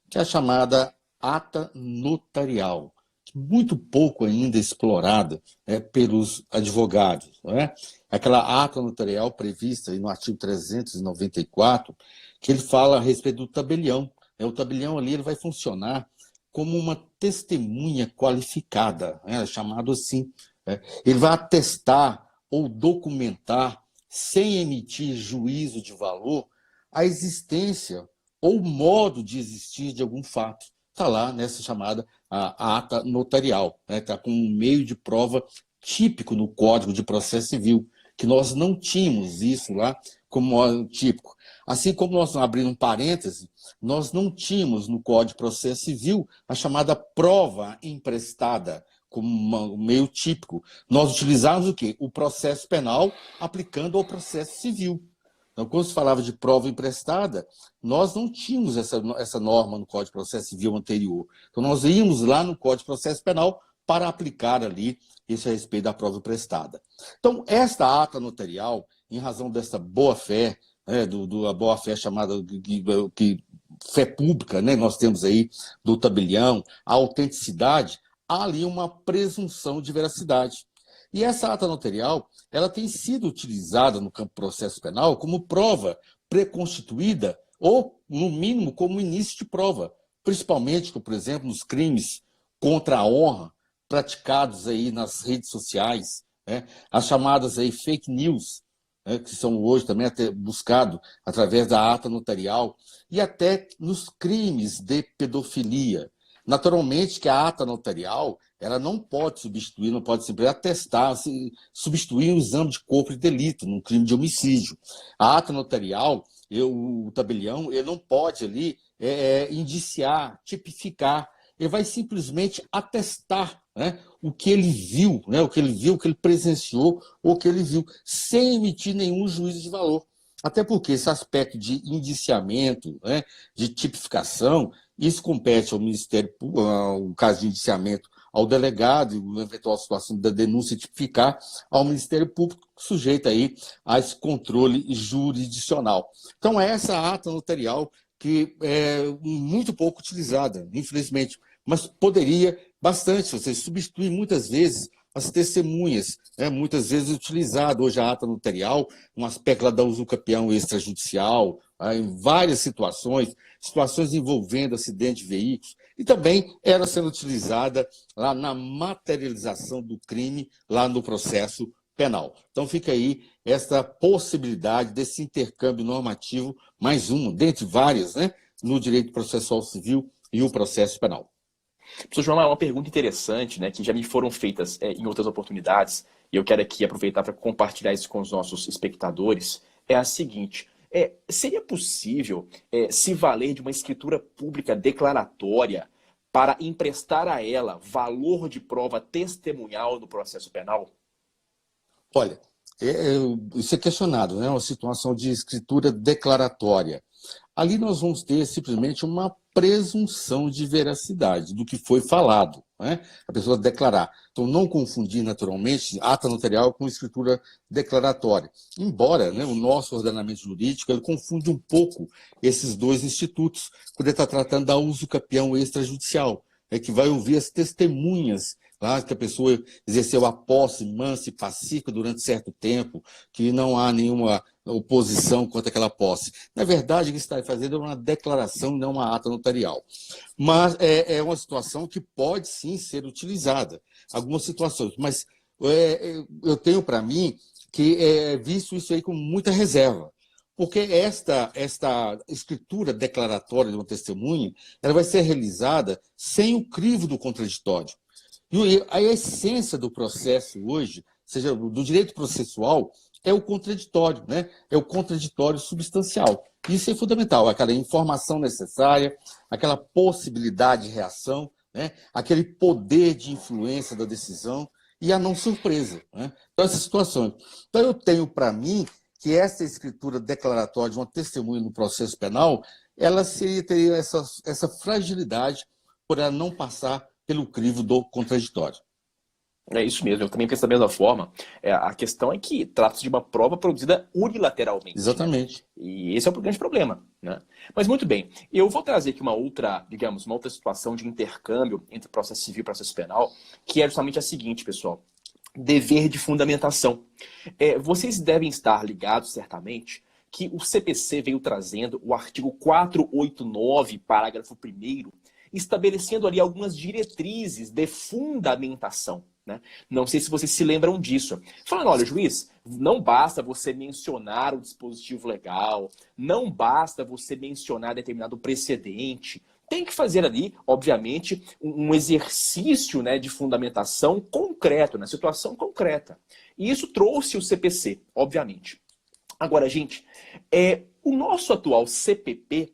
que é a chamada ata notarial, muito pouco ainda explorada pelos advogados. Não é? Aquela ata notarial prevista no artigo 394, que ele fala a respeito do tabelião. O tabelião ali ele vai funcionar como uma testemunha qualificada, chamado assim. Ele vai atestar ou documentar, sem emitir juízo de valor, a existência ou modo de existir de algum fato. Está lá nessa chamada a ata notarial. Está com um meio de prova típico no Código de Processo Civil, que nós não tínhamos isso lá como modo típico. Assim como nós, abrindo um parêntese, nós não tínhamos no Código de Processo Civil a chamada prova emprestada como um meio típico. Nós utilizávamos o quê? O processo penal aplicando ao processo civil. Então, quando se falava de prova emprestada, nós não tínhamos essa norma no Código de Processo Civil anterior. Então, nós íamos lá no Código de Processo Penal para aplicar ali isso a respeito da prova emprestada. Então, esta ata notarial, em razão dessa boa-fé, a boa-fé chamada fé pública, nós temos aí do tabelião, a autenticidade, há ali uma presunção de veracidade. E essa ata notarial, ela tem sido utilizada no campo do processo penal como prova preconstituída ou, no mínimo, como início de prova, principalmente, por exemplo, nos crimes contra a honra praticados aí nas redes sociais, né? As chamadas aí fake news, né? Que são hoje também até buscado através da ata notarial, e até nos crimes de pedofilia. Naturalmente que a ata notarial ela não pode substituir, não pode simplesmente atestar, substituir um exame de corpo de delito num crime de homicídio. A ata notarial, o tabelião, ele não pode ali indiciar, tipificar, ele vai simplesmente atestar, né, o que ele viu, né, o que ele presenciou, ou o que ele viu, sem emitir nenhum juízo de valor. Até porque esse aspecto de indiciamento, né, de tipificação, isso compete ao Ministério Público, o caso de indiciamento, ao delegado, e na eventual situação da denúncia tipificar, ao Ministério Público, sujeito aí a esse controle jurisdicional. Então, é essa ata notarial que é muito pouco utilizada, infelizmente, mas poderia bastante, você substitui muitas vezes as testemunhas, né? Muitas vezes utilizado hoje a ata notarial, um aspecto lá da usucapião extrajudicial, em várias situações envolvendo acidente de veículos, e também era sendo utilizada lá na materialização do crime, lá no processo penal. Então fica aí essa possibilidade desse intercâmbio normativo, mais uma, dentre várias, né, no direito processual civil e o processo penal. Professor João, é uma pergunta interessante, né, que já me foram feitas em outras oportunidades, e eu quero aqui aproveitar para compartilhar isso com os nossos espectadores, é a seguinte: seria possível se valer de uma escritura pública declaratória para emprestar a ela valor de prova testemunhal no processo penal? Olha, isso é questionado, né? Uma situação de escritura declaratória. Ali nós vamos ter simplesmente uma presunção de veracidade do que foi falado, né? A pessoa declarar. Então, não confundir naturalmente ata notarial com escritura declaratória. Embora, né, o nosso ordenamento jurídico ele confunde um pouco esses dois institutos, quando ele está tratando da usucapião extrajudicial, que vai ouvir as testemunhas lá, que a pessoa exerceu a posse mansa e pacífica durante certo tempo, que não há nenhuma oposição quanto àquela posse. Na verdade, o que está fazendo é uma declaração, não uma ata notarial. Mas é uma situação que pode sim ser utilizada, algumas situações, mas eu tenho para mim que visto isso aí com muita reserva. Porque esta escritura declaratória de uma testemunha, ela vai ser realizada sem o crivo do contraditório. E a essência do processo hoje, seja do direito processual, é o contraditório, né? É o contraditório substancial. Isso é fundamental, aquela informação necessária, aquela possibilidade de reação, né? Aquele poder de influência da decisão e a não surpresa, né? Então, essas situações. Então, eu tenho para mim que essa escritura declaratória de uma testemunha no processo penal, ela teria essa fragilidade por ela não passar pelo crivo do contraditório. É isso mesmo, eu também penso da mesma forma. A questão é que trata-se de uma prova produzida unilateralmente. Exatamente. Né? E esse é o grande problema. Né? Mas muito bem, eu vou trazer aqui uma outra situação de intercâmbio entre processo civil e processo penal, que é justamente a seguinte, pessoal. Dever de fundamentação. Vocês devem estar ligados, certamente, que o CPC veio trazendo o artigo 489, parágrafo 1º, estabelecendo ali algumas diretrizes de fundamentação. Né? Não sei se vocês se lembram disso. Falando, olha, juiz, não basta você mencionar o dispositivo legal, não basta você mencionar determinado precedente, tem que fazer ali, obviamente, um exercício, né, de fundamentação concreto, na situação concreta. E isso trouxe o CPC, obviamente. Agora, gente, o nosso atual CPP,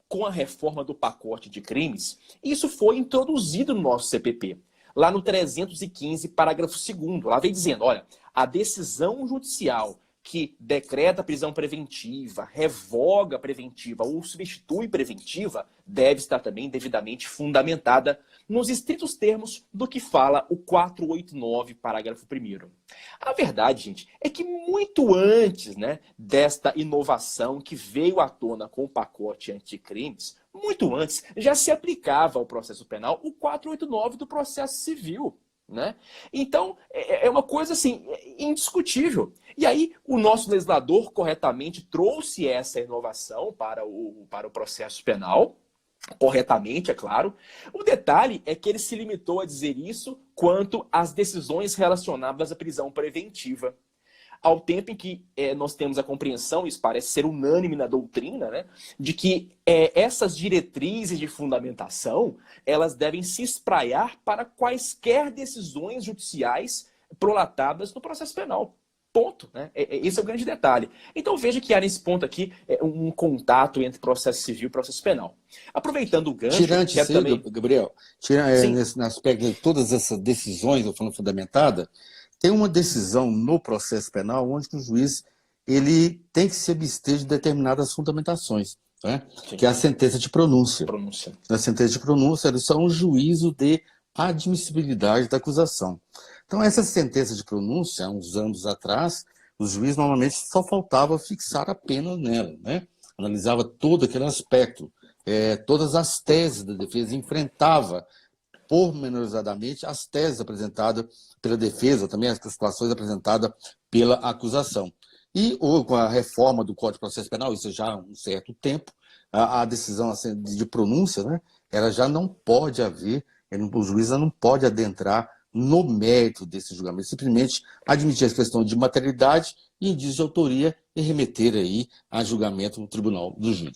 com a reforma do pacote de crimes, isso foi introduzido no nosso CPP. Lá no 315, parágrafo 2º, lá vem dizendo, olha, a decisão judicial que decreta prisão preventiva, revoga preventiva ou substitui preventiva, deve estar também devidamente fundamentada nos estritos termos do que fala o 489, parágrafo 1º. A verdade, gente, é que muito antes, né, desta inovação que veio à tona com o pacote anticrimes, muito antes já se aplicava ao processo penal o 489 do processo civil. né? Então, é uma coisa assim, indiscutível. E aí, o nosso legislador corretamente trouxe essa inovação para o processo penal, corretamente, é claro. O detalhe é que ele se limitou a dizer isso quanto às decisões relacionadas à prisão preventiva. Ao tempo em que nós temos a compreensão, isso parece ser unânime na doutrina, né, de que essas diretrizes de fundamentação, elas devem se espraiar para quaisquer decisões judiciais prolatadas no processo penal. Ponto. Né? Esse é o grande detalhe. Então veja que há nesse ponto aqui um contato entre processo civil e processo penal. Aproveitando o gancho... Tirante isso aí, também... Gabriel, nesse aspecto de todas essas decisões, eu falo fundamentada, tem uma decisão no processo penal onde o juiz ele tem que se abster de determinadas fundamentações, né? Que é a sentença de pronúncia. A sentença de pronúncia é só um juízo de admissibilidade da acusação. Então, essa sentença de pronúncia, há uns anos atrás, o juiz normalmente só faltava fixar a pena nela, né? Analisava todo aquele aspecto, todas as teses da defesa, enfrentava pormenorizadamente as teses apresentadas pela defesa, também as situações apresentadas pela acusação. E com a reforma do Código de Processo Penal, isso já há um certo tempo, a decisão de pronúncia, né, ela já não pode haver, o juiz não pode adentrar no mérito desse julgamento, simplesmente admitir a questão de materialidade e indício de autoria e remeter aí a julgamento no tribunal do júri.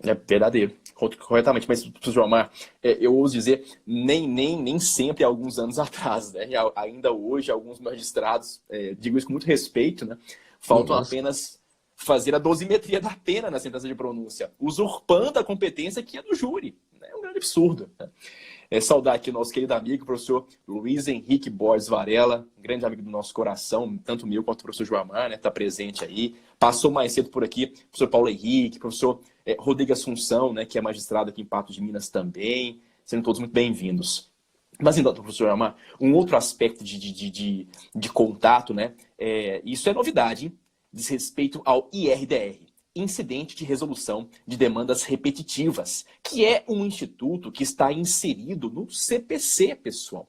É verdadeiro, corretamente. Mas, professor Omar, eu ouso dizer, nem sempre, alguns anos atrás, né? Ainda hoje, alguns magistrados, digo isso com muito respeito, né? Faltam apenas fazer a dosimetria da pena na sentença de pronúncia, usurpando a competência que é do júri. É um grande absurdo. Né? Saudar aqui o nosso querido amigo, professor Luiz Henrique Borges Varela, grande amigo do nosso coração, tanto meu quanto o professor Joamar, né? Está presente aí. Passou mais cedo por aqui, professor Paulo Henrique, professor Rodrigo Assunção, né? Que é magistrado aqui em Patos de Minas também. Sendo todos muito bem-vindos. Mas então, professor Joamar, um outro aspecto de contato, né? Isso é novidade, hein? Diz respeito ao IRDR. Incidente de resolução de demandas repetitivas, que é um instituto que está inserido no CPC, pessoal.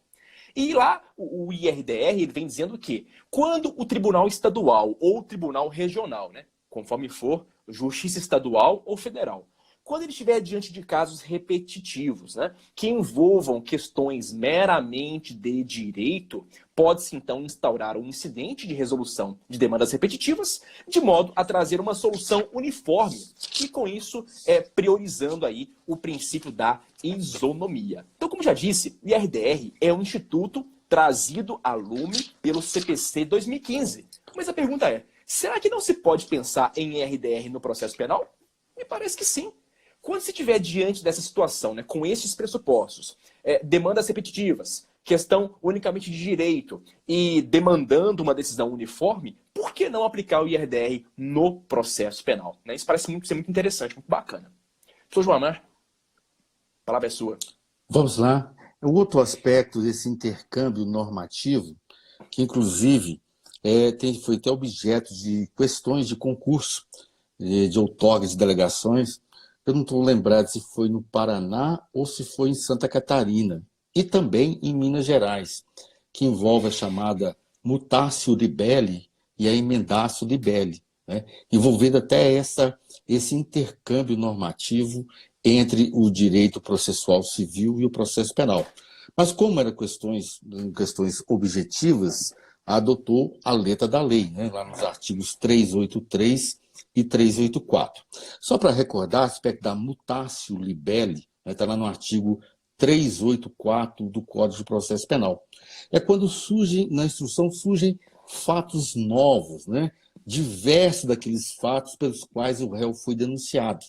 E lá, o IRDR ele vem dizendo que quando o tribunal estadual ou o tribunal regional, né, conforme for, justiça estadual ou federal, quando ele estiver diante de casos repetitivos, né, que envolvam questões meramente de direito, pode-se então instaurar um incidente de resolução de demandas repetitivas, de modo a trazer uma solução uniforme e com isso priorizando aí o princípio da isonomia. Então, como já disse, o IRDR é um instituto trazido a lume pelo CPC 2015. Mas a pergunta é, será que não se pode pensar em IRDR no processo penal? Me parece que sim. Quando se estiver diante dessa situação, né, com esses pressupostos, demandas repetitivas, questão unicamente de direito e demandando uma decisão uniforme, por que não aplicar o IRDR no processo penal? Né? Isso parece ser muito interessante, muito bacana. Professor Joamar, a palavra é sua. Vamos lá. O outro aspecto desse intercâmbio normativo, que inclusive foi até objeto de questões de concurso, de outorgas de delegações. Eu não estou lembrado se foi no Paraná ou se foi em Santa Catarina. E também em Minas Gerais, que envolve a chamada mutatio libelli e a emendatio libelli, né? Envolvendo até esse intercâmbio normativo entre o direito processual civil e o processo penal. Mas como eram questões objetivas, adotou a letra da lei, né? Lá nos artigos 383 e 384. Só para recordar, o aspecto da mutatio libelli, está lá no artigo 384 do Código de Processo Penal. É quando na instrução surgem fatos novos, né? Diversos daqueles fatos pelos quais o réu foi denunciado.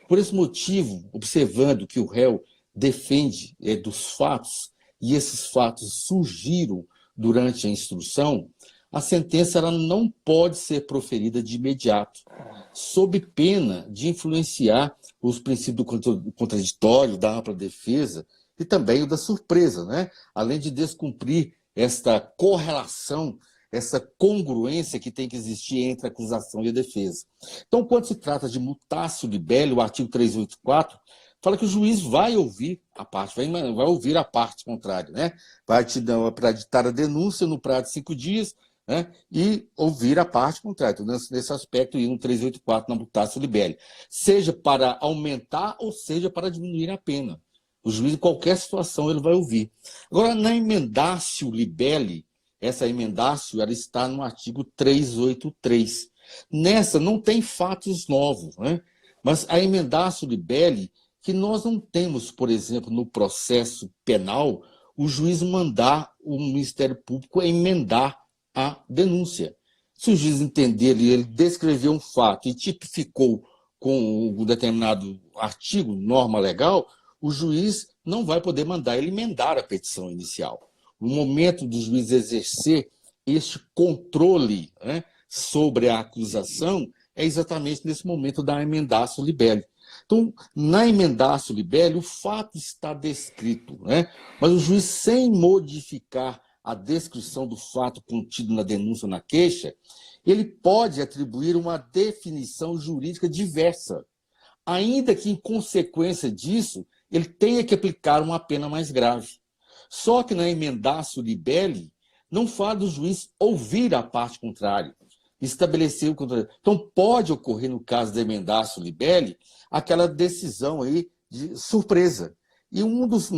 Por esse motivo, observando que o réu defende dos fatos, e esses fatos surgiram durante a instrução, a sentença ela não pode ser proferida de imediato, sob pena de influenciar os princípios do contraditório, da ampla defesa e também o da surpresa, né? Além de descumprir esta correlação, essa congruência que tem que existir entre a acusação e a defesa. Então, quando se trata de mutatio libelli, o artigo 384 fala que o juiz vai ouvir a parte, vai ouvir a parte contrária, né? Vai para ditar a denúncia no prazo de 5 dias, né? E ouvir a parte contrária. Então, nesse aspecto, ir no 384 na mutatio libelli, seja para aumentar ou seja para diminuir a pena. O juiz, em qualquer situação, ele vai ouvir. Agora, na emendatio libelli, essa emendatio, ela está no artigo 383. Nessa não tem fatos novos, né? Mas a emendatio libelli, que nós não temos, por exemplo, no processo penal, o juiz mandar o Ministério Público emendar a denúncia. Se o juiz entender, ele descreveu um fato e tipificou com um determinado artigo, norma legal, o juiz não vai poder mandar ele emendar a petição inicial. No momento do juiz exercer este controle, né, sobre a acusação, é exatamente nesse momento da emendatio libelli. Então, na emendatio libelli, o fato está descrito, né? Mas o juiz, sem modificar a descrição do fato contido na denúncia ou na queixa, ele pode atribuir uma definição jurídica diversa, ainda que, em consequência disso, ele tenha que aplicar uma pena mais grave. Só que na emendatio libelli, não fala do juiz ouvir a parte contrária, estabelecer o contrário. Então, pode ocorrer, no caso da emendatio libelli, aquela decisão aí de surpresa. E um dos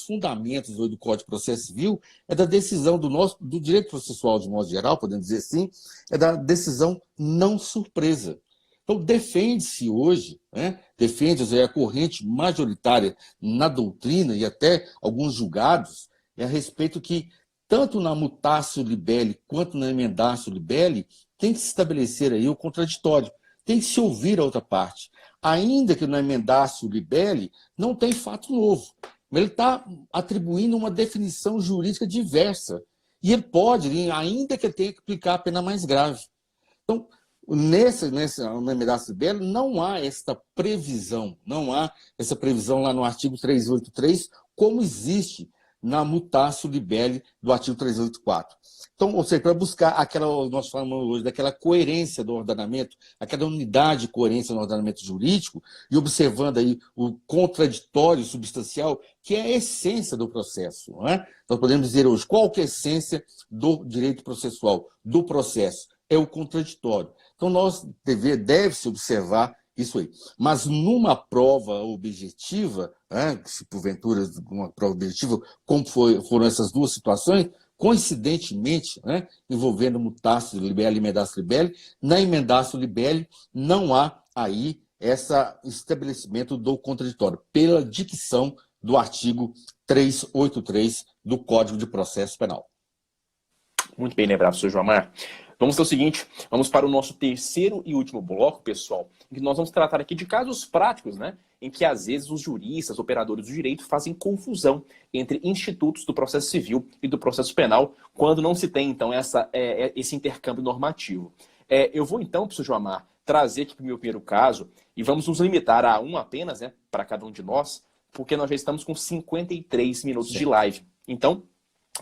fundamentos do Código de Processo Civil é da decisão do direito processual, de modo geral, podemos dizer assim, é da decisão não surpresa. Então, defende-se hoje, né, defende-se a corrente majoritária na doutrina e até alguns julgados, a respeito que, tanto na mutatio libelli quanto na emendatio libelli, tem que se estabelecer aí o contraditório, tem que se ouvir a outra parte. Ainda que na emendatio libelli não tem fato novo, mas ele está atribuindo uma definição jurídica diversa. E ele pode, ainda que ele tenha que aplicar a pena mais grave. Então, na emendatio libelli não há esta previsão, não há essa previsão lá no artigo 383, como existe na mutatio libelli do artigo 384. Então, ou seja, para buscar aquela, nós falamos hoje, daquela coerência do ordenamento, aquela unidade de coerência no ordenamento jurídico, e observando aí o contraditório substancial, que é a essência do processo. Não é? Nós podemos dizer hoje, qual que é a essência do direito processual, do processo? É o contraditório. Então, deve-se observar isso aí. Mas numa prova objetiva, né, se porventura uma prova objetiva, como foram essas duas situações, coincidentemente, né, envolvendo mutatio libelli e emendatio libelli, na emendatio libelli não há aí esse estabelecimento do contraditório, pela dicção do artigo 383 do Código de Processo Penal. Muito bem lembrado, professor Joamar. Vamos fazer o seguinte, vamos para o nosso terceiro e último bloco, pessoal, em que nós vamos tratar aqui de casos práticos, né, em que às vezes os juristas, operadores do direito fazem confusão entre institutos do processo civil e do processo penal, quando não se tem, então, esse intercâmbio normativo. Eu vou, então, professor Joamar, trazer aqui para o meu primeiro caso, e vamos nos limitar a um apenas, né, para cada um de nós, porque nós já estamos com 53 minutos de live. Então,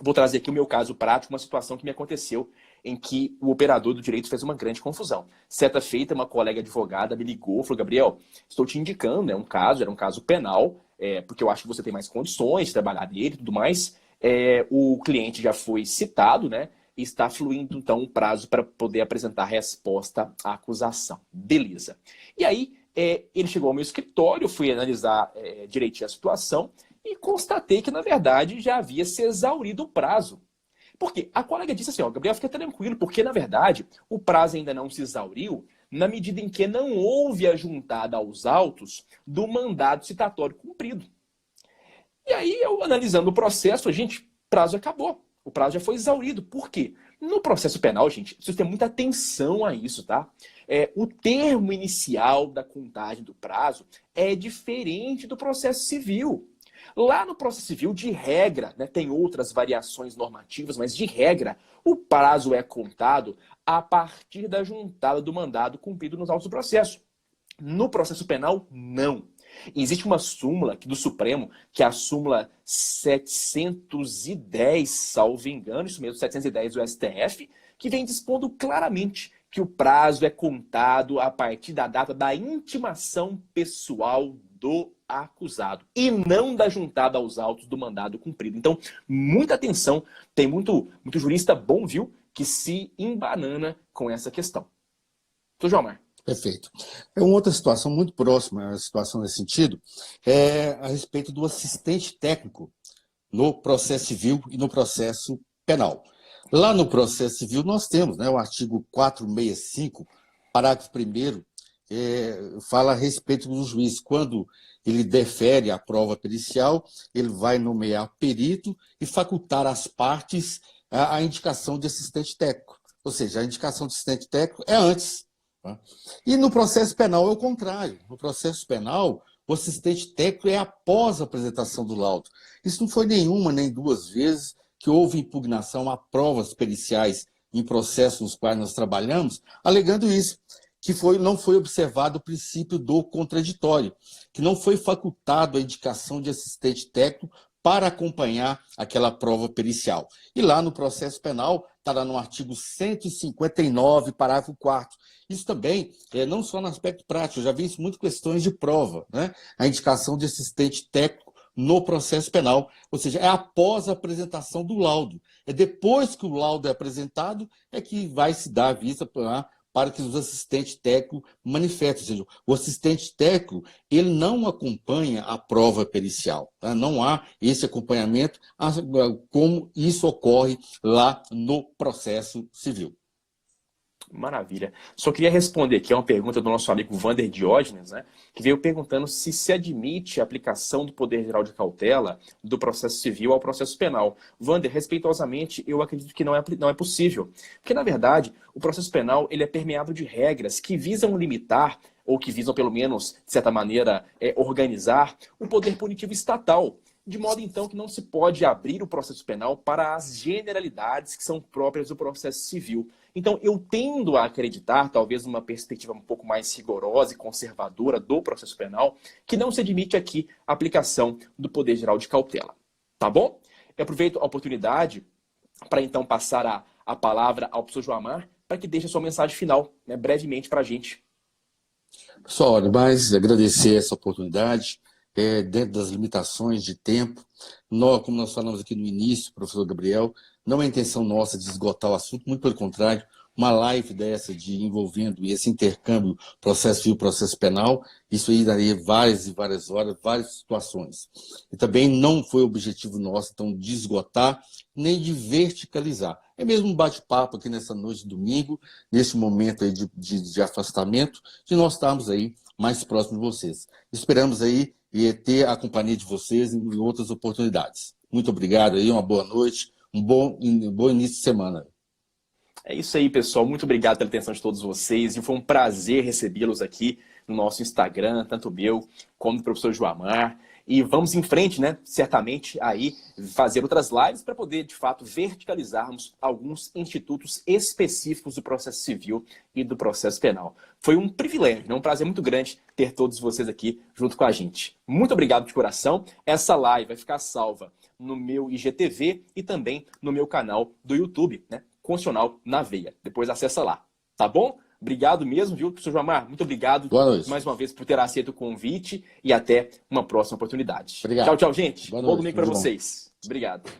vou trazer aqui o meu caso prático, uma situação que me aconteceu em que o operador do direito fez uma grande confusão. Certa feita, uma colega advogada me ligou e falou: Gabriel, estou te indicando, era um caso penal, porque eu acho que você tem mais condições de trabalhar nele e tudo mais. O cliente já foi citado, né? E está fluindo, então, um prazo para poder apresentar a resposta à acusação. Beleza. E aí, ele chegou ao meu escritório, eu fui analisar direitinho a situação e constatei que, na verdade, já havia se exaurido o prazo. Porque a colega disse assim, ó, Gabriel, fica tranquilo, porque, na verdade, o prazo ainda não se exauriu na medida em que não houve a juntada aos autos do mandado citatório cumprido. E aí, eu analisando o processo, gente, prazo acabou. O prazo já foi exaurido. Por quê? No processo penal, gente, precisa ter muita atenção a isso, tá? O termo inicial da contagem do prazo é diferente do processo civil. Lá no processo civil, de regra, né, tem outras variações normativas, mas de regra, o prazo é contado a partir da juntada do mandado cumprido nos autos do processo. No processo penal, não. Existe uma súmula aqui do Supremo, que é a súmula 710, salvo engano, isso mesmo, 710 do STF, que vem dispondo claramente que o prazo é contado a partir da data da intimação pessoal do acusado e não da juntada aos autos do mandado cumprido. Então, muita atenção, tem muito jurista bom, viu, que se embanana com essa questão. Doutor João. Perfeito. Uma outra situação muito próxima à situação nesse sentido é a respeito do assistente técnico no processo civil e no processo penal. Lá no processo civil nós temos, né, o artigo 465, parágrafo 1º, fala a respeito do juiz. Quando ele defere a prova pericial, ele vai nomear perito e facultar às partes a indicação de assistente técnico. Ou seja, a indicação de assistente técnico é antes. Tá? E no processo penal é o contrário. No processo penal, o assistente técnico é após a apresentação do laudo. Isso não foi nenhuma nem duas vezes que houve impugnação a provas periciais em processos nos quais nós trabalhamos, alegando isso, que não foi observado o princípio do contraditório, que não foi facultado a indicação de assistente técnico para acompanhar aquela prova pericial. E lá no processo penal, está lá no artigo 159, parágrafo 4º. Isso também, não só no aspecto prático, eu já vi isso muito questões de prova, né? A indicação de assistente técnico no processo penal, ou seja, é após a apresentação do laudo. É depois que o laudo é apresentado, é que vai se dar a vista para que os assistentes técnicos manifestem. Ou seja, o assistente técnico, ele não acompanha a prova pericial. Tá? Não há esse acompanhamento como isso ocorre lá no processo civil. Maravilha. Só queria responder aqui a uma pergunta do nosso amigo Wander Diógenes, né, que veio perguntando se admite a aplicação do poder geral de cautela do processo civil ao processo penal. Wander, respeitosamente, eu acredito que não é possível. Porque, na verdade, o processo penal ele é permeado de regras que visam limitar, ou que visam, pelo menos, de certa maneira, organizar o poder punitivo estatal. De modo, então, que não se pode abrir o processo penal para as generalidades que são próprias do processo civil. Então, eu tendo a acreditar, talvez numa perspectiva um pouco mais rigorosa e conservadora do processo penal, que não se admite aqui a aplicação do poder geral de cautela. Tá bom? Eu aproveito a oportunidade para, então, passar a palavra ao professor Joamar para que deixe a sua mensagem final, né, brevemente para a gente. Só, olha, mas agradecer essa oportunidade, dentro das limitações de tempo. Como nós falamos aqui no início, professor Gabriel, não é intenção nossa de esgotar o assunto, muito pelo contrário, uma live dessa envolvendo esse intercâmbio processo civil, processo penal, isso aí daria várias e várias horas, várias situações. E também não foi objetivo nosso, então, de esgotar, nem de verticalizar. É mesmo um bate-papo aqui nessa noite de domingo, nesse momento aí de afastamento, de nós estarmos aí mais próximos de vocês. Esperamos aí ter a companhia de vocês em outras oportunidades. Muito obrigado aí, uma boa noite, um bom início de semana. É isso aí, pessoal. Muito obrigado pela atenção de todos vocês. E foi um prazer recebê-los aqui no nosso Instagram, tanto meu como do professor Joamar. E vamos em frente, né? Certamente aí fazer outras lives para poder, de fato, verticalizarmos alguns institutos específicos do processo civil e do processo penal. Foi um privilégio, né? Um prazer muito grande ter todos vocês aqui junto com a gente. Muito obrigado de coração. Essa live vai ficar salva no meu IGTV e também no meu canal do YouTube, né? Constitucional na Veia. Depois acessa lá, tá bom? Obrigado mesmo, viu, professor Joamar? Muito obrigado mais uma vez por ter aceito o convite e até uma próxima oportunidade. Obrigado. Tchau, tchau, gente. Boa Bom noite, domingo para vocês. Obrigado.